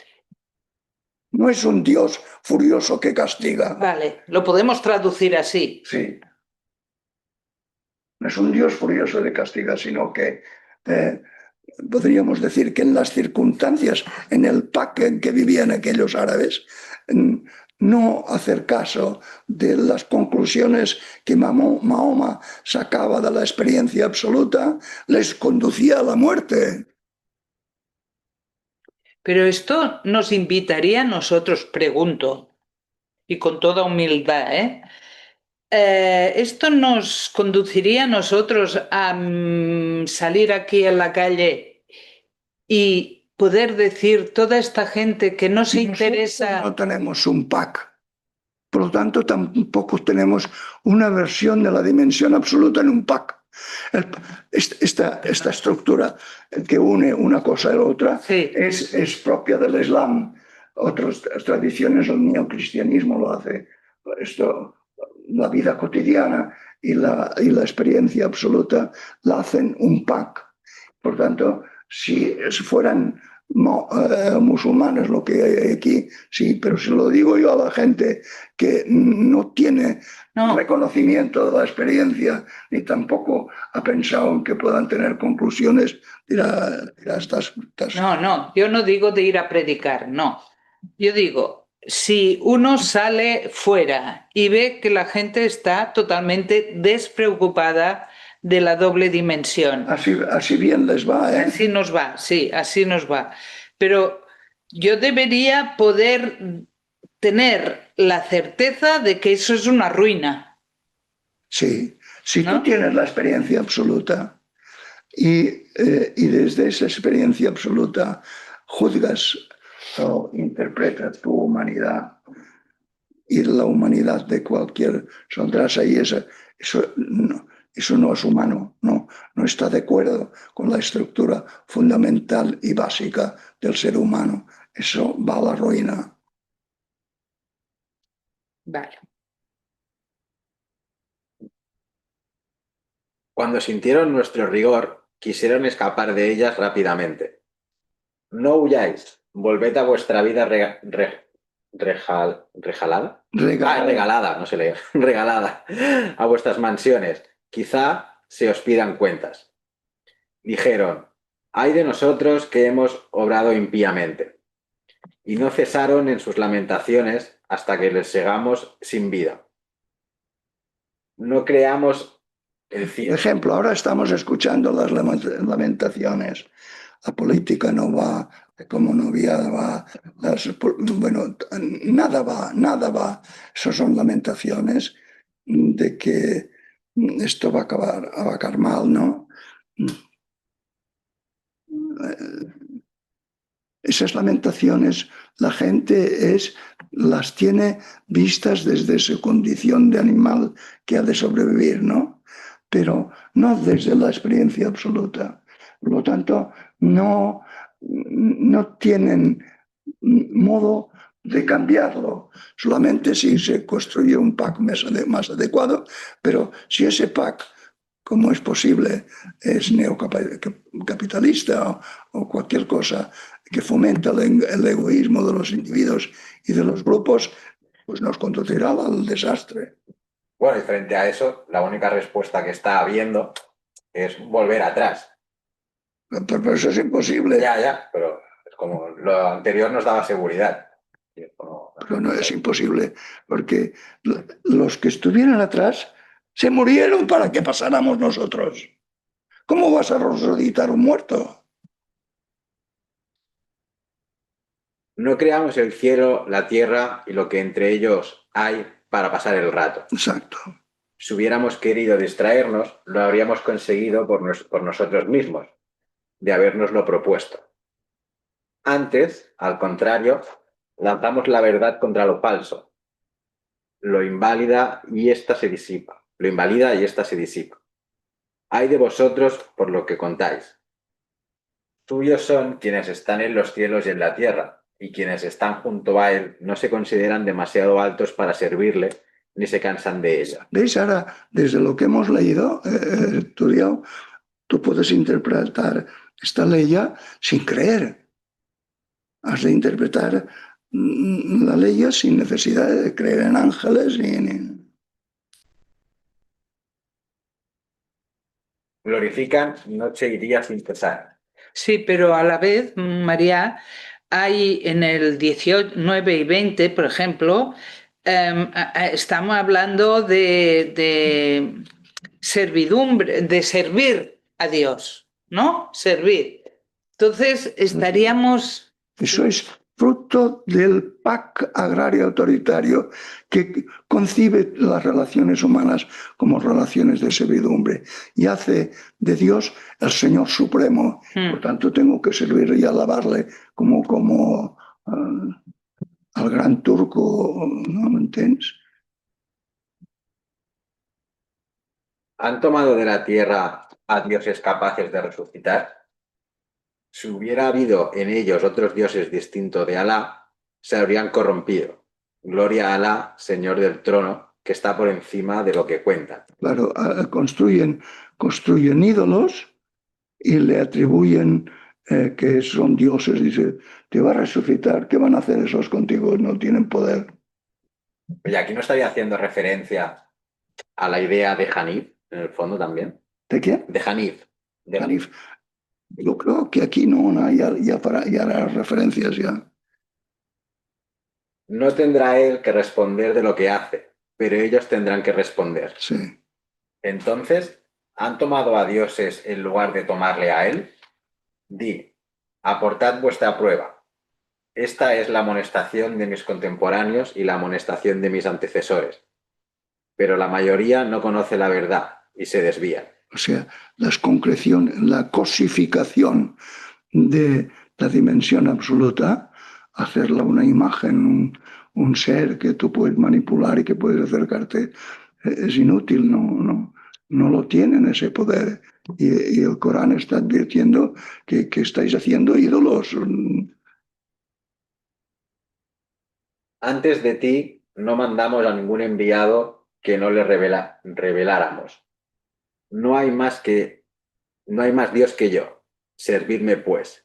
No es un Dios furioso que castiga. vale, lo podemos traducir así. Sí. No es un Dios furioso de castiga, sino que podríamos decir que en las circunstancias, en el pacto en que vivían aquellos árabes, no hacer caso de las conclusiones que Mahoma sacaba de la experiencia absoluta, les conducía a la muerte. Pero esto nos invitaría a nosotros, pregunto, y con toda humildad, esto nos conduciría a nosotros a salir aquí en la calle y poder decir toda esta gente que no se interesa. No tenemos un pack. Por lo tanto, tampoco tenemos una versión de la dimensión absoluta en un pack. Esta estructura que une una cosa a la otra Sí. es propia del Islam. Otras tradiciones, el neocristianismo lo hace. Esto, la vida cotidiana y la experiencia absoluta la hacen un pack. Por tanto, si fueran musulmanes lo que hay aquí, sí, pero si lo digo yo a la gente que no tiene reconocimiento de la experiencia ni tampoco ha pensado en que puedan tener conclusiones, dirá estás... No, yo no digo de ir a predicar, no. Yo digo, si uno sale fuera y ve que la gente está totalmente despreocupada de la doble dimensión. Así bien les va, ¿eh? Así nos va, sí, así nos va. Pero yo debería poder tener la certeza de que eso es una ruina. Sí, si ¿no? tú tienes la experiencia absoluta y desde esa experiencia absoluta juzgas o interpretas tu humanidad y la humanidad de cualquier saldrás ahí, eso no es humano, no está de acuerdo con la estructura fundamental y básica del ser humano. Eso va a la ruina. Vale. Cuando sintieron nuestro rigor, quisieron escapar de ellas rápidamente. No huyáis, volved a vuestra vida regalada, no se lee, regalada, a vuestras mansiones. Quizá se os pidan cuentas. Dijeron, ay de nosotros que hemos obrado impíamente. Y no cesaron en sus lamentaciones hasta que les llegamos sin vida. No creamos el cielo. Por ejemplo, ahora estamos escuchando las lamentaciones. La política no va, como novia va, bueno, nada va. Esas son lamentaciones de que esto va a acabar mal, ¿no? Esas lamentaciones la gente las tiene vistas desde su condición de animal que ha de sobrevivir, ¿no? Pero no desde la experiencia absoluta. Por lo tanto, no tienen modo de cambiarlo, solamente si se construye un pack más adecuado, pero si ese pack, como es posible, es neocapitalista o cualquier cosa que fomenta el egoísmo de los individuos y de los grupos, pues nos conducirá al desastre. Bueno, y frente a eso, la única respuesta que está habiendo es volver atrás. Pero eso es imposible. Ya, pero es como lo anterior nos daba seguridad. Pero no es imposible, porque los que estuvieron atrás se murieron para que pasáramos nosotros. ¿Cómo vas a resucitar un muerto? No creamos el cielo, la tierra y lo que entre ellos hay para pasar el rato. Exacto. Si hubiéramos querido distraernos, lo habríamos conseguido por nosotros mismos, de habernoslo propuesto. Antes, al contrario, lanzamos la verdad contra lo falso. Lo invalida y ésta se disipa. Lo invalida y ésta se disipa. Ay de vosotros por lo que contáis. Suyos son quienes están en los cielos y en la tierra, y quienes están junto a él no se consideran demasiado altos para servirle, ni se cansan de ella. ¿Veis? Ahora, desde lo que hemos leído, estudiado, tú puedes interpretar esta ley ya sin creer. Has de interpretar la ley sin necesidad de creer en ángeles ni... Glorifican noche y día sin cesar. Sí, pero a la vez, María, hay en el 19 y 20, por ejemplo, estamos hablando de servidumbre, de servir a Dios, ¿no? Servir. Entonces estaríamos... Eso es fruto del PAC agrario autoritario que concibe las relaciones humanas como relaciones de servidumbre y hace de Dios el Señor Supremo. Por tanto, tengo que servirle y alabarle como al gran turco, ¿no me entiendes? ¿Han tomado de la tierra a dioses capaces de resucitar? Si hubiera habido en ellos otros dioses distintos de Alá, se habrían corrompido. Gloria a Alá, Señor del trono, que está por encima de lo que cuentan. Claro, construyen ídolos y le atribuyen que son dioses. Dice, te va a resucitar, ¿qué van a hacer esos contigo? No tienen poder. Y aquí no estaría haciendo referencia a la idea de Hanif, en el fondo también. ¿De quién? De Hanif. Hanif. Yo creo que aquí no hay ya las referencias ya. No tendrá él que responder de lo que hace, pero ellos tendrán que responder. Sí. Entonces, ¿han tomado a dioses en lugar de tomarle a él? Di, aportad vuestra prueba. Esta es la amonestación de mis contemporáneos y la amonestación de mis antecesores. Pero la mayoría no conoce la verdad y se desvía. O sea, la cosificación de la dimensión absoluta, hacerla una imagen, un ser que tú puedes manipular y que puedes acercarte, es inútil, no lo tienen ese poder. Y el Corán está advirtiendo que estáis haciendo ídolos. Antes de ti no mandamos a ningún enviado que no le reveláramos. No hay más Dios que yo. Servidme pues.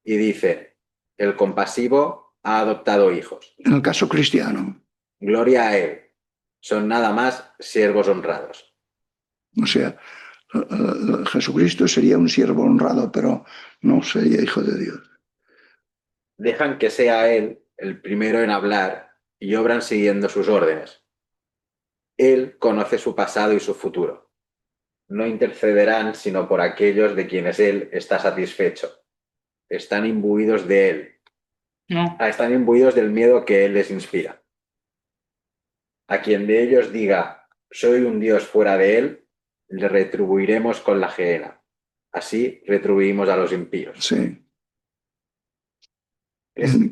Y dice, el compasivo ha adoptado hijos. En el caso cristiano. Gloria a él. Son nada más siervos honrados. O sea, Jesucristo sería un siervo honrado, pero no sería hijo de Dios. Dejan que sea él el primero en hablar y obran siguiendo sus órdenes. Él conoce su pasado y su futuro. No intercederán sino por aquellos de quienes él está satisfecho. están imbuidos de él. No. Están imbuidos del miedo que él les inspira. A quien de ellos diga, soy un Dios fuera de él, le retribuiremos con la gehenna. Así retribuimos a los impíos. Sí.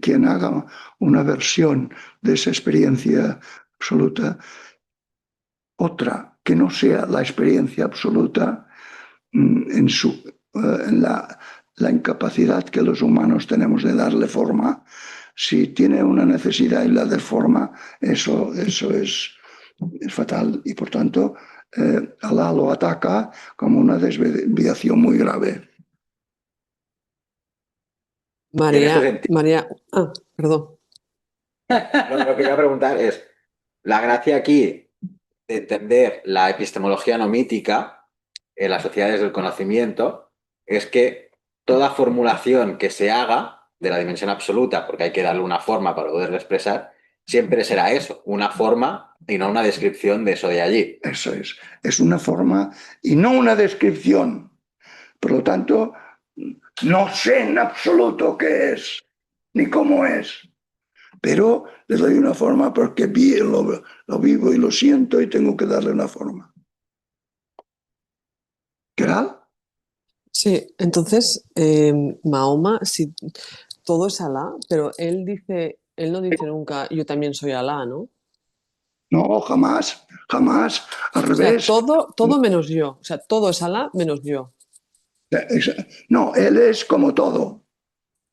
Quien haga una versión de esa experiencia absoluta, otra que no sea la experiencia absoluta, en la incapacidad que los humanos tenemos de darle forma, si tiene una necesidad y la deforma, eso es fatal y por tanto Alá lo ataca como una desviación muy grave. María, perdón. Lo que iba a preguntar es, la gracia aquí de entender la epistemología nomítica en las sociedades del conocimiento es que toda formulación que se haga de la dimensión absoluta, porque hay que darle una forma para poderlo expresar, siempre será eso, una forma y no una descripción de eso de allí. Eso es una forma y no una descripción. Por lo tanto, no sé en absoluto qué es ni cómo es, pero le doy una forma porque lo vivo y lo siento y tengo que darle una forma. ¿Qué? Sí, entonces Mahoma, si todo es Alá, pero él no dice nunca yo también soy Alá, ¿no? No, jamás, jamás, al O sea, revés. todo menos yo. O sea, todo es Alá menos yo. No, él es como todo,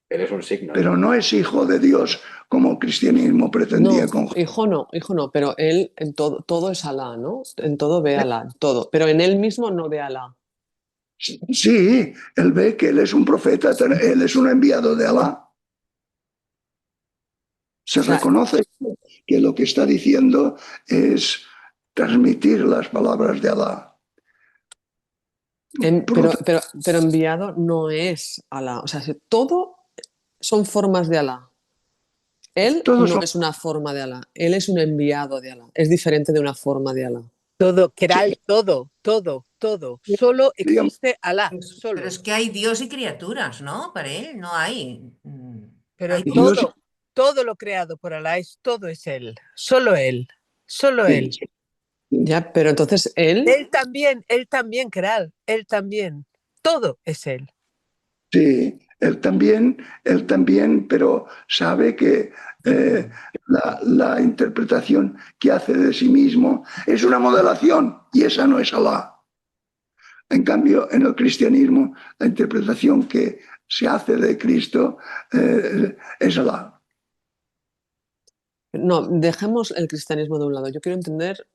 Él es un signo. pero no es hijo de Dios como el cristianismo pretendía. No, hijo no, pero él en todo es Alá, ¿no? En todo ve Alá, todo. Pero en él mismo no ve Alá. Sí, él ve que él es un profeta, él es un enviado de Alá. Se O sea, reconoce que lo que está diciendo es transmitir las palabras de Alá. pero enviado no es Alá. O sea, todo son formas de Alá. Él Todos no son, es una forma de Alá, él es un enviado de Alá. Es diferente de una forma de Alá. Todo, Keral, todo. Solo digamos, existe Alá, Pero solo. es que hay Dios y criaturas, ¿no? Para él no hay. Pero Hay Dios, todo lo creado por Alá todo es Él, solo Él, solo sí, Él. Ya, pero entonces Él también, Keral, Él también. Todo es Él. sí, él también, pero sabe que la interpretación que hace de sí mismo es una modelación y esa no es Alá. En cambio, en el cristianismo, la interpretación que se hace de Cristo es Alá. no, dejemos el cristianismo de un lado. Yo quiero entender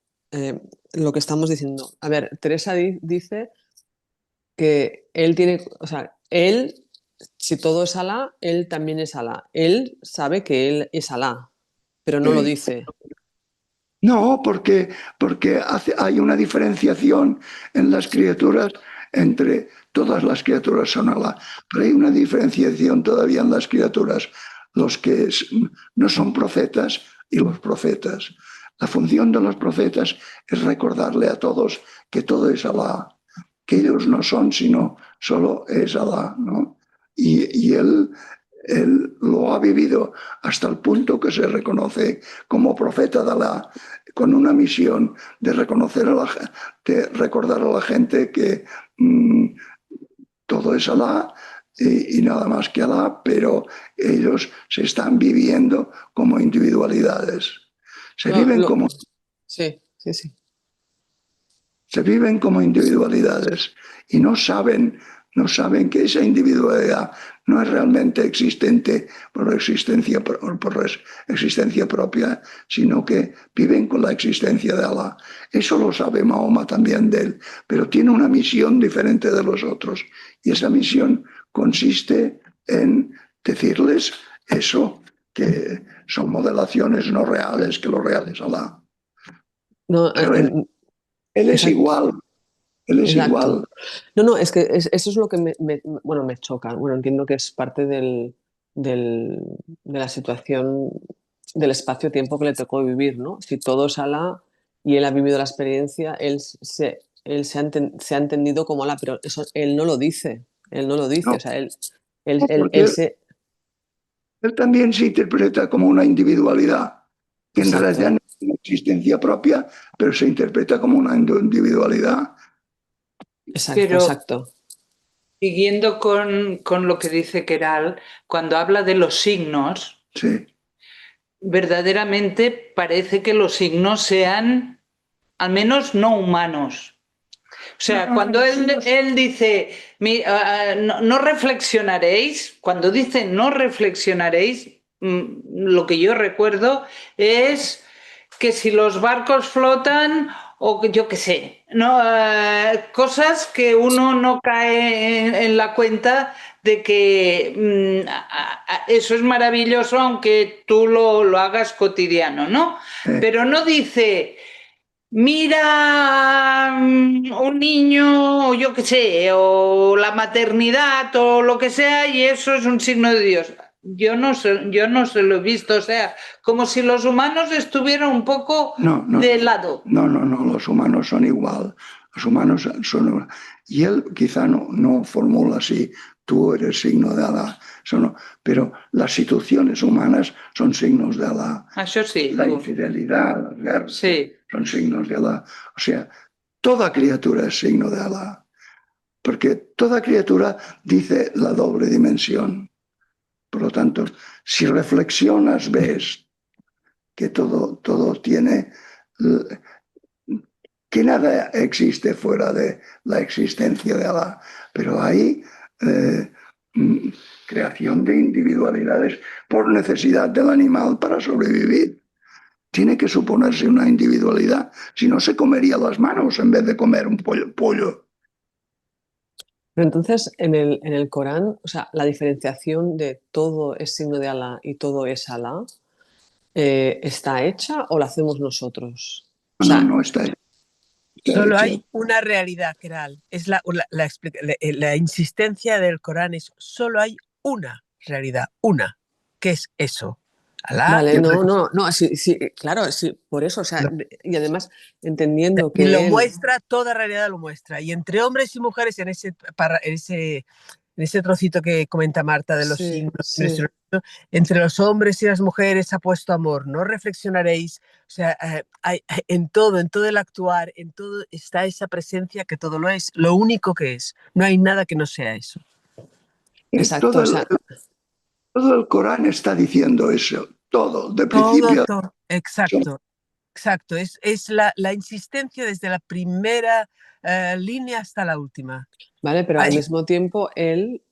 lo que estamos diciendo. A ver, Teresa dice que él tiene, o sea, él, si todo es Alá, él también es Alá. Él sabe que él es Alá, pero no lo dice. No, porque hay una diferenciación en las criaturas entre todas las criaturas son Alá, pero hay una diferenciación todavía en las criaturas, los que no son profetas y los profetas. La función de los profetas es recordarle a todos que todo es Alá, que ellos no son sino solo es Alá, ¿no? Y él lo ha vivido hasta el punto que se reconoce como profeta de Alá, con una misión de de recordar a la gente que todo es Alá y nada más que Alá, pero ellos se están viviendo como individualidades. Se viven como Sí. se viven como individualidades y no saben que esa individualidad no es realmente existente por existencia propia, sino que viven con la existencia de Alá. Eso lo sabe Mahoma también de él, pero tiene una misión diferente de los otros y esa misión consiste en decirles eso, que son modelaciones no reales, que lo real es Alá. No, Pero él es exacto. igual. Él es Exacto. igual. No, es que eso es lo que me choca. Bueno, entiendo que es parte de la situación del espacio-tiempo que le tocó vivir, ¿no? Si todo es Alá y él ha vivido la experiencia, él se ha entendido como Alá, pero eso él no lo dice. Él no lo dice. No. O sea, él Porque él también se interpreta como una individualidad, que en realidad no es una existencia propia, pero se interpreta como una individualidad. Exacto, Pero exacto. siguiendo con lo que dice Keral, cuando habla de los signos, Sí. verdaderamente parece que los signos sean al menos no humanos. O sea, cuando él dice, no reflexionaréis, cuando dice no reflexionaréis, lo que yo recuerdo es que si los barcos flotan o yo qué sé, ¿no? Cosas que uno no cae en la cuenta de que eso es maravilloso aunque tú lo hagas cotidiano, ¿no? Pero no dice, mira, un niño, o yo qué sé, o la maternidad, o lo que sea, y eso es un signo de Dios. Yo no se lo he visto, o sea, como si los humanos estuvieran un poco de lado. No, los humanos son igual. Los humanos son igual. Y él quizá no formula así, tú eres signo de Alá, pero las situaciones humanas son signos de Alá. Eso sí. La infidelidad, las guerras, sí, son signos de Alá. O sea, toda criatura es signo de Alá, porque toda criatura dice la doble dimensión. Por lo tanto, si reflexionas, ves que todo tiene, que nada existe fuera de la existencia de Alá, pero hay creación de individualidades por necesidad del animal para sobrevivir. Tiene que suponerse una individualidad, si no se comería las manos en vez de comer un pollo. Pero entonces, en el Corán, o sea, la diferenciación de todo es signo de Alá y todo es Alá, ¿está hecha o la hacemos nosotros? O sea, No está hecho. Solo hay una realidad, Keral. Es la insistencia del Corán es solo hay una realidad, una. ¿Qué es eso? Alá. Vale, no, sí, claro, sí, por eso, o sea, y además entendiendo que Y lo él... muestra, toda realidad lo muestra. Y entre hombres y mujeres, en ese trocito que comenta Marta de los signos, entre los hombres y las mujeres ha puesto amor, no reflexionaréis, o sea, en todo el actuar, en todo está esa presencia que todo lo es, lo único que es, no hay nada que no sea eso. Exacto, todo el Corán está diciendo eso, todo, de principio. Todo, exacto, es la insistencia desde la primera línea hasta la última. Vale, pero al mismo tiempo él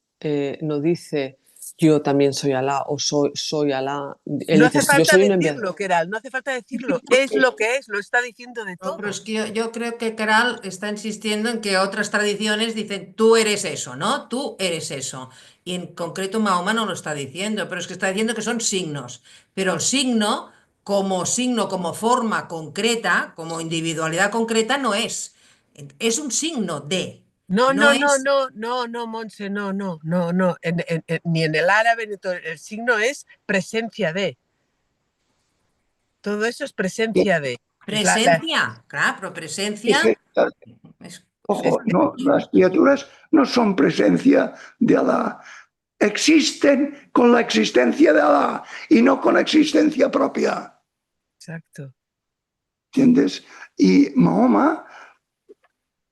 no dice yo también soy Alá o soy Alá. Él no dice, hace falta yo soy decirlo, Keral, no hace falta decirlo, es lo que es, lo está diciendo de todo. No, pero es que yo creo que Keral está insistiendo en que otras tradiciones dicen tú eres eso, ¿no? Tú eres eso. Y en concreto Mahoma no lo está diciendo, pero es que está diciendo que son signos. Pero el signo, como forma concreta, como individualidad concreta, no es. Es un signo de. No, Montse, no. Ni en el árabe, ni todo, el signo es presencia de. Todo eso es presencia de. Presencia, claro, pero presencia. Ojo, no, las criaturas no son presencia de Alá. Existen con la existencia de Alá y no con existencia propia. Exacto. ¿Entiendes? Y Mahoma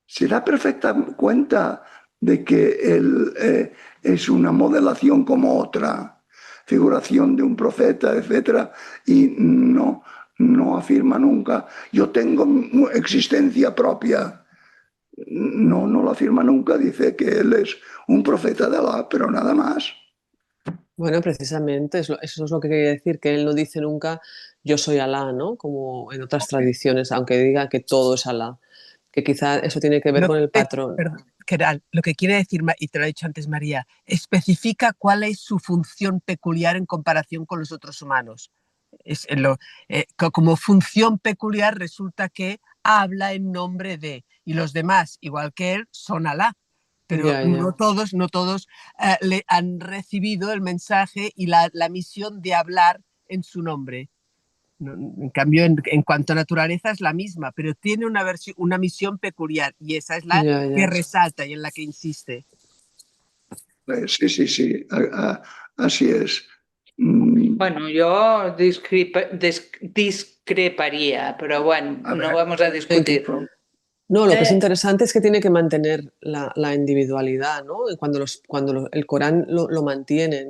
se da perfecta cuenta de que él es una modelación como otra, figuración de un profeta, etc. Y no afirma nunca, yo tengo existencia propia. No lo afirma nunca, dice que él es un profeta de Alá, pero nada más. Bueno, precisamente, eso es lo que quería decir, que él no dice nunca yo soy Alá, ¿no? Como en otras tradiciones, aunque diga que todo es Alá, que quizá eso tiene que ver con el patrón. Keral, lo que quiere decir, y te lo ha dicho antes María, especifica cuál es su función peculiar en comparación con los otros humanos. Como función peculiar resulta que habla en nombre de, y los demás, igual que él, son Alá. Pero no todos le han recibido el mensaje y la misión de hablar en su nombre. En cambio, en cuanto a naturaleza es la misma, pero tiene una misión peculiar y esa es la que resalta y en la que insiste. Sí, sí, sí, así es. Bueno, yo discreparía, pero bueno, A no ver, vamos a discutir. No, lo que es Eh, interesante es que tiene que mantener la individualidad, ¿no? Y el Corán lo mantiene,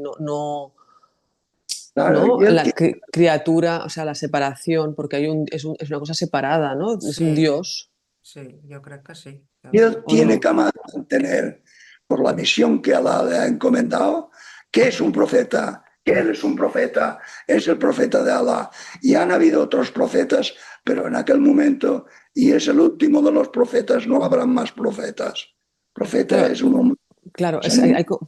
claro, ¿no? y él, La criatura, o sea, la separación, porque es una cosa separada, ¿no? Es un Sí, Dios, sí, yo creo que sí. y él ¿o tiene no? que mantener, por la misión que Alá le ha encomendado, que es un profeta, que él es un profeta, es el profeta de Alá. Y han habido otros profetas, pero en aquel momento, y es el último de los profetas, no habrán más profetas. Profeta Claro, es un hombre. claro, O sea, ningún-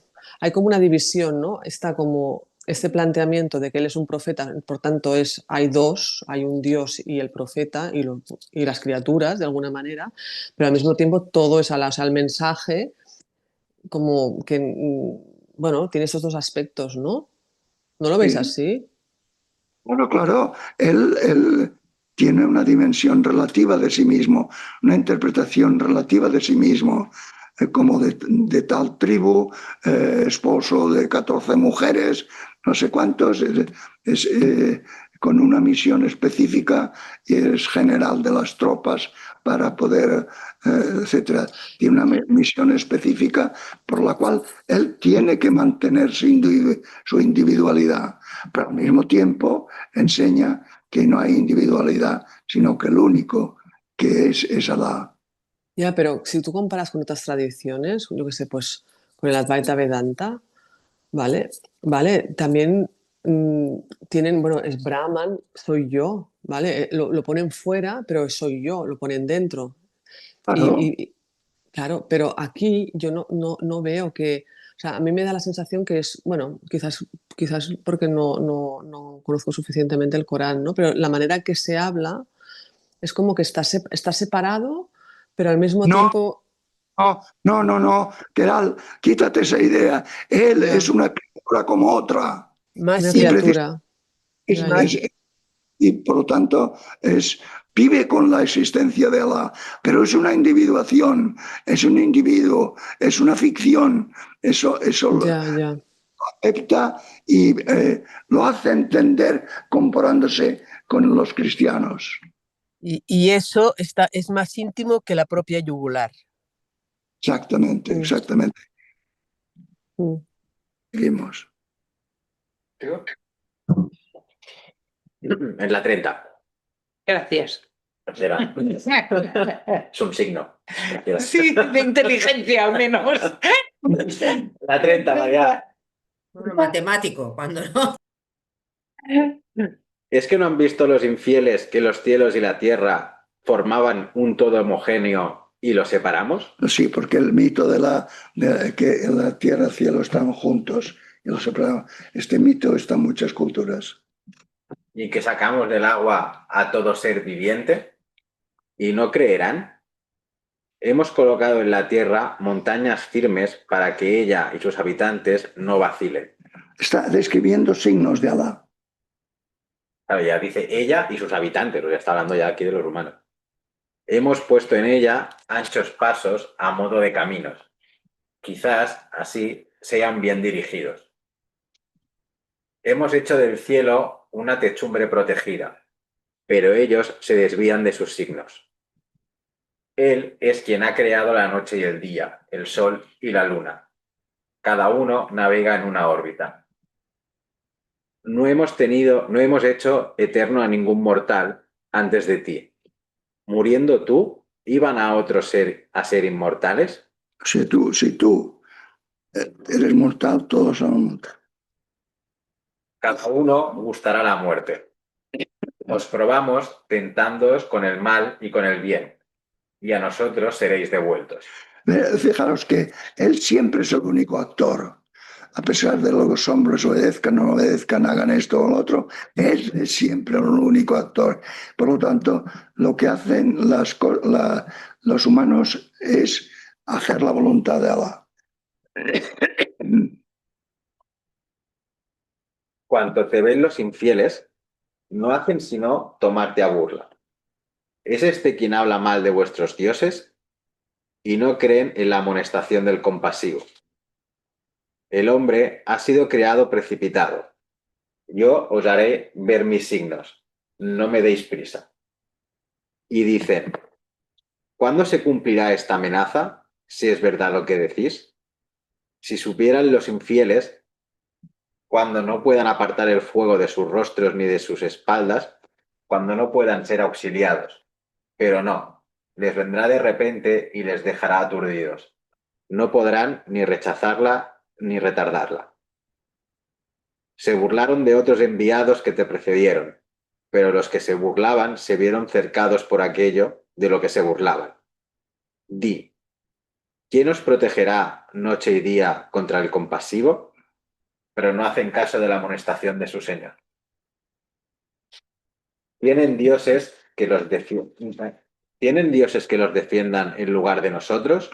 hay como una división, ¿no? Está como este planteamiento de que él es un profeta, por tanto hay dos, hay un Dios y el profeta y las criaturas, de alguna manera, pero al mismo tiempo todo es Alá, o sea, el mensaje como que, bueno, tiene esos dos aspectos, ¿no? ¿No lo veis sí. así? Bueno, claro, él tiene una dimensión relativa de sí mismo, una interpretación relativa de sí mismo, como de tal tribu, esposo de 14 mujeres, no sé cuántos, con una misión específica y es general de las tropas para poder, etcétera. Tiene una misión específica por la cual él tiene que mantener su individualidad, pero al mismo tiempo enseña que no hay individualidad, sino que el único que es Alá. Ya, pero si tú comparas con otras tradiciones, yo qué sé, pues con el Advaita Vedanta, ¿vale? ¿Vale? También mm, tienen, bueno, es Brahman, soy yo, ¿vale? Lo ponen fuera, pero soy yo, lo ponen dentro. Claro, Claro, pero aquí yo no veo que, o sea, a mí me da la sensación que es, bueno, quizás porque no conozco suficientemente el Corán, ¿no? Pero la manera que se habla es como que está separado, pero al mismo no, tiempo, no, Keral, quítate esa idea. Él es ya, una criatura como otra Más una y, criatura, ya, ya, y por lo tanto vive con la existencia de Alá, pero es una individuación, es un individuo, es una ficción. Eso lo ya, ya. acepta y lo hace entender comparándose con los cristianos. y eso es más íntimo que la propia yugular. Exactamente, Mm, exactamente. mm. Seguimos. En la 30. Gracias. Será. Es un signo. Gracias. Sí, de inteligencia al menos. La 30, María. Bueno, matemático, cuando no. ¿Es que no han visto los infieles que los cielos y la tierra formaban un todo homogéneo y los separamos? Sí, porque el mito de que la tierra y el cielo están juntos y los separamos, este mito está en muchas culturas. ¿Y que sacamos del agua a todo ser viviente? ¿Y no creerán? Hemos colocado en la tierra montañas firmes para que ella y sus habitantes no vacilen. Está describiendo signos de Alá. Claro, ya dice ella y sus habitantes, o ya está hablando ya aquí de los humanos. Hemos puesto en ella anchos pasos a modo de caminos. Quizás así sean bien dirigidos. Hemos hecho del cielo una techumbre protegida, pero ellos se desvían de sus signos. Él es quien ha creado la noche y el día, el sol y la luna. Cada uno navega en una órbita. No hemos hecho eterno a ningún mortal antes de ti. Muriendo tú, ¿iban a otros a ser inmortales? Si tú eres mortal, todos son mortales. Cada uno gustará la muerte. Os probamos tentándoos con el mal y con el bien, y a nosotros seréis devueltos. Fijaros que él siempre es el único actor. A pesar de que los hombres obedezcan, no obedezcan, hagan esto o lo otro, él es siempre el único actor. Por lo tanto, lo que hacen los humanos es hacer la voluntad de Alá. Cuanto te ven los infieles, no hacen sino tomarte a burla. ¿Es este quien habla mal de vuestros dioses? Y no creen en la amonestación del compasivo. el hombre ha sido creado precipitado. Yo os haré ver mis signos. No me deis prisa. Y dicen, ¿cuándo se cumplirá esta amenaza, si es verdad lo que decís? Si supieran los infieles, cuando no puedan apartar el fuego de sus rostros ni de sus espaldas, cuando no puedan ser auxiliados. Pero no, les vendrá de repente y les dejará aturdidos. No podrán ni rechazarla ni retardarla. Se burlaron de otros enviados que te precedieron, pero los que se burlaban se vieron cercados por aquello de lo que se burlaban. Di, ¿quién os protegerá noche y día contra el compasivo? Pero no hacen caso de la amonestación de su Señor. ¿Tienen dioses que los defiendan en lugar de nosotros?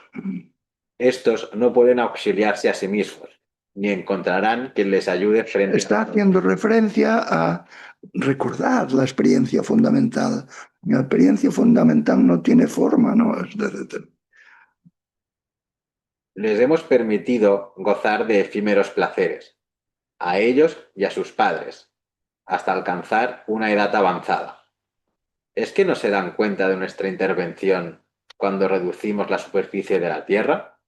Estos no pueden auxiliarse a sí mismos, ni encontrarán quien les ayude frente Está a nosotros. haciendo referencia a recordar la experiencia fundamental. La experiencia fundamental no tiene forma, ¿no? Les hemos permitido gozar de efímeros placeres, a ellos y a sus padres, hasta alcanzar una edad avanzada. ¿Es que no se dan cuenta de nuestra intervención cuando reducimos la superficie de la tierra?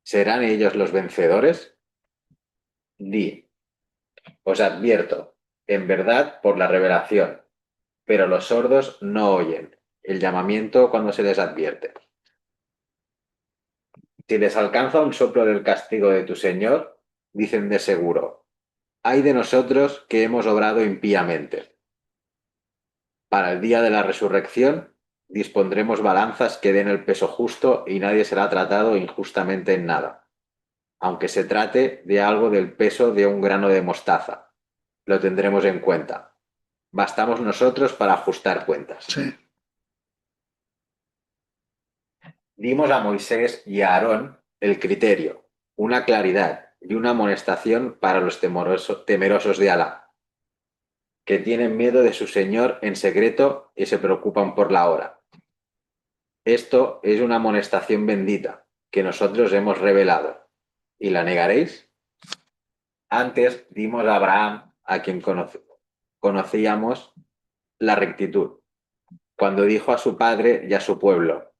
¿Serán ellos los vencedores? Di, os advierto, en verdad por la revelación, pero los sordos no oyen el llamamiento cuando se les advierte. Si les alcanza un soplo del castigo de tu Señor, dicen de seguro, ay de nosotros que hemos obrado impíamente. Para el día de la resurrección dispondremos balanzas que den el peso justo y nadie será tratado injustamente en nada, aunque se trate de algo del peso de un grano de mostaza. Lo tendremos en cuenta. Bastamos nosotros para ajustar cuentas. Sí. Dimos a Moisés y a Aarón el criterio, una claridad y una amonestación para los temerosos de Alá, que tienen miedo de su Señor en secreto y se preocupan por la hora. Esto es una amonestación bendita que nosotros hemos revelado. ¿Y la negaréis? Antes dimos a Abraham, a quien conocíamos, la rectitud, cuando dijo a su padre y a su pueblo,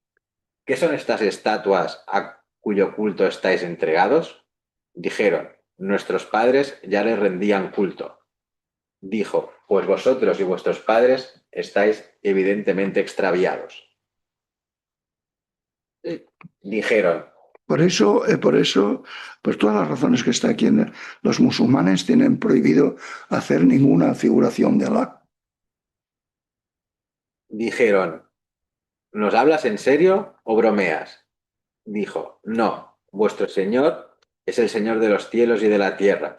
¿qué son estas estatuas a cuyo culto estáis entregados? Dijeron, nuestros padres ya les rendían culto. Dijo, pues vosotros y vuestros padres estáis evidentemente extraviados. Dijeron, Por eso, pues todas las razones que está aquí, los musulmanes tienen prohibido hacer ninguna figuración de Alá. dijeron, ¿nos hablas en serio o bromeas? Dijo, no, vuestro Señor es el Señor de los cielos y de la tierra,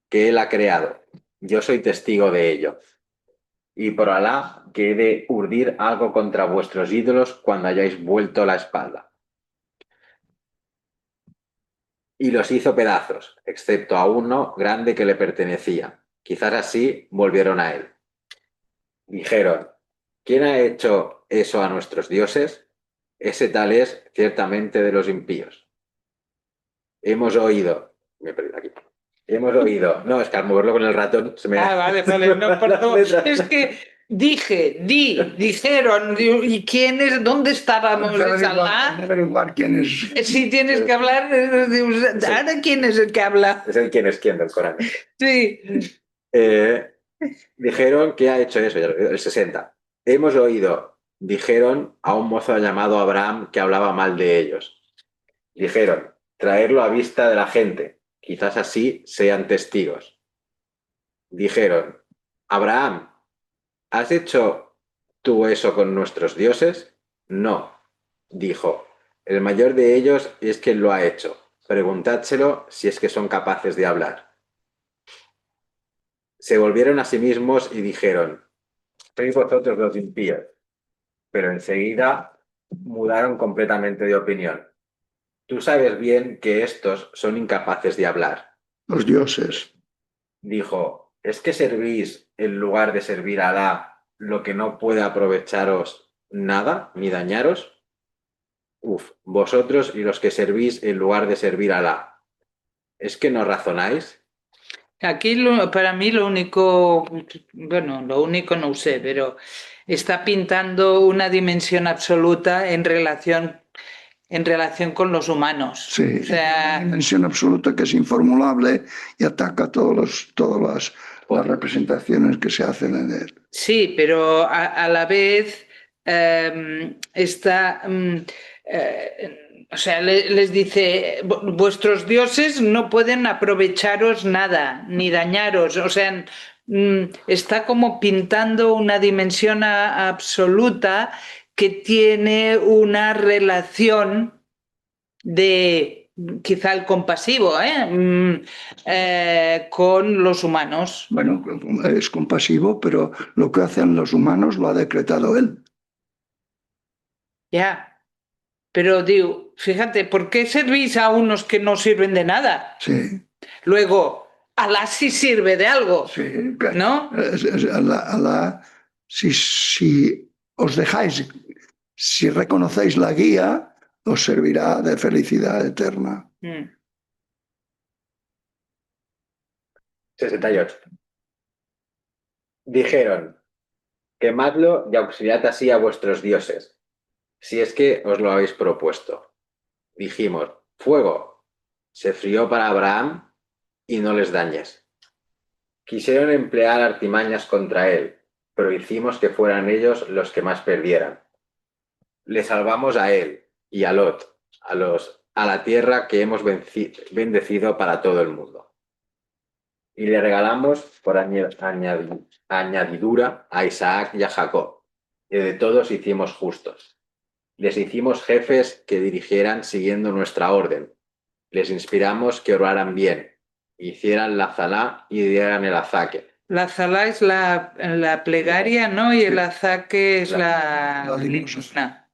que Él ha creado. Yo soy testigo de ello. Y por Alá que he de urdir algo contra vuestros ídolos cuando hayáis vuelto la espalda. Y los hizo pedazos, excepto a uno grande que le pertenecía. Quizás así volvieron a él. Dijeron, ¿quién ha hecho eso a nuestros dioses? Ese tal es ciertamente de los impíos. Hemos oído... Me he perdido aquí. Hemos oído... No, es que al moverlo con el ratón se me... Vale, no, perdón. Es que dijeron, ¿y quiénes? ¿Dónde estábamos? ¿Es Alá? Averiguar quién es. Si tienes que hablar, ¿ahora quién es el que habla? Es el quién es quién del Corán. Sí. Dijeron que ha hecho eso, el 60. Hemos oído, dijeron a un mozo llamado Abraham que hablaba mal de ellos. Dijeron, traerlo a vista de la gente, quizás así sean testigos. Dijeron, Abraham, ¿has hecho tú eso con nuestros dioses? No, dijo, el mayor de ellos es quien lo ha hecho. Preguntádselo si es que son capaces de hablar. Se volvieron a sí mismos y dijeron, sois vosotros los impíos. Pero enseguida mudaron completamente de opinión. Tú sabes bien que estos son incapaces de hablar. Los dioses. Dijo, ¿es que servís en lugar de servir a Alá lo que no puede aprovecharos nada ni dañaros? Vosotros y los que servís en lugar de servir a Alá. ¿Es que no razonáis? Aquí para mí lo único, bueno, lo único no sé, pero está pintando una dimensión absoluta en relación con los humanos. Sí, O sea, una dimensión absoluta que es informulable y ataca todas las representaciones que se hacen en él. sí, pero a la vez está, o sea, les dice, vuestros dioses no pueden aprovecharos nada, ni dañaros, o sea, está como pintando una dimensión absoluta que tiene una relación de quizá el compasivo, con los humanos. Bueno, es compasivo, pero lo que hacen los humanos lo ha decretado él. Ya, pero digo, fíjate, ¿por qué servís a unos que no sirven de nada? Sí, Luego, Alá sí sirve de algo, sí. ¿no? Si os dejáis, si reconocéis la guía, os servirá de felicidad eterna. 68. Dijeron, quemadlo y auxiliad así a vuestros dioses, si es que os lo habéis propuesto. Dijimos, fuego. Se frió para Abraham y no les dañes. Quisieron emplear artimañas contra él, pero hicimos que fueran ellos los que más perdieran. Le salvamos a él y a Lot, a la tierra que hemos bendecido para todo el mundo. Y le regalamos por añadidura a Isaac y a Jacob, y de todos hicimos justos. Les hicimos jefes que dirigieran siguiendo nuestra orden. Les inspiramos que oraran bien, hicieran la zalá y dieran el azaque. La zalá es la plegaria, ¿no? Y el azaque es La limosna. limosna.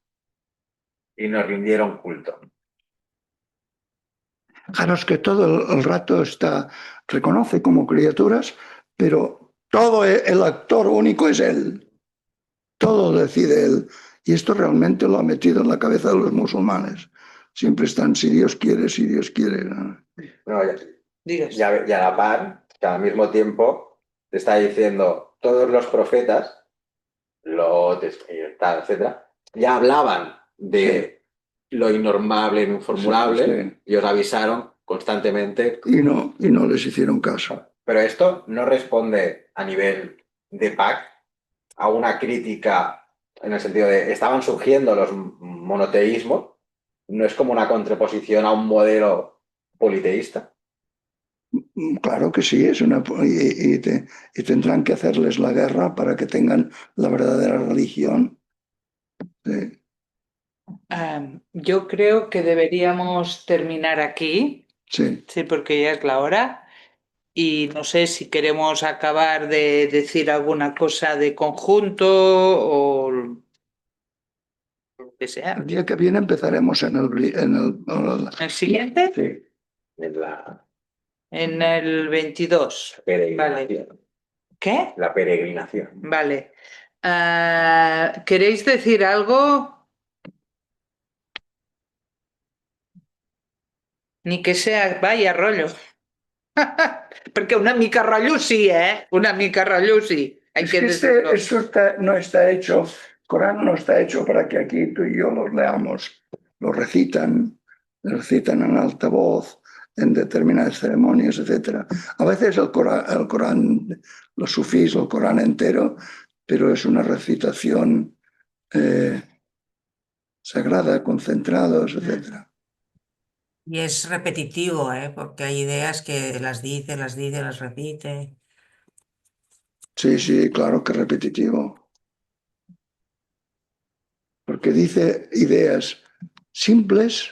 Y nos rindieron culto. Claro, es que todo el rato reconoce como criaturas, pero todo el actor único es él. Todo decide él. Y esto realmente lo ha metido en la cabeza de los musulmanes. Siempre están, si Dios quiere, si Dios quiere. ¿No? No, Digas. y a la par, que al mismo tiempo te está diciendo todos los profetas, Lot, etcétera, ya hablaban de lo innormable, lo informulable, Sí. y os avisaron constantemente. Y no les hicieron caso. Pero esto no responde a nivel de PAC a una crítica en el sentido de estaban surgiendo los monoteísmos, no es como una contraposición a un modelo politeísta. Claro que sí, y tendrán que hacerles la guerra para que tengan la verdadera religión. Sí. Yo creo que deberíamos terminar aquí, Sí. sí, porque ya es la hora. Y no sé si queremos acabar de decir alguna cosa de conjunto o lo que sea. El día que viene empezaremos en ¿El siguiente? Sí. En el 22. Peregrinación. Vale. ¿Qué? La peregrinación. Vale. ¿Queréis decir algo? Ni que sea, vaya rollo. Perquè una mica rotllo sí, Una mica rotllo sí. Hay Es que que decirlo. esto no está hecho, Corán no está hecho para que aquí tú y yo los leamos. Lo recitan en alta voz, en determinadas ceremonias, etc. A veces el Corán, los sufís, el Corán entero, pero es una recitación sagrada, concentrados, etc. Y es repetitivo, porque hay ideas que las dice, las repite. Sí, claro que es repetitivo. Porque dice ideas simples,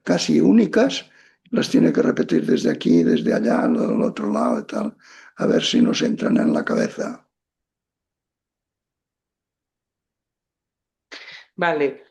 casi únicas, las tiene que repetir desde aquí, desde allá, al otro lado y tal, a ver si nos entran en la cabeza. Vale.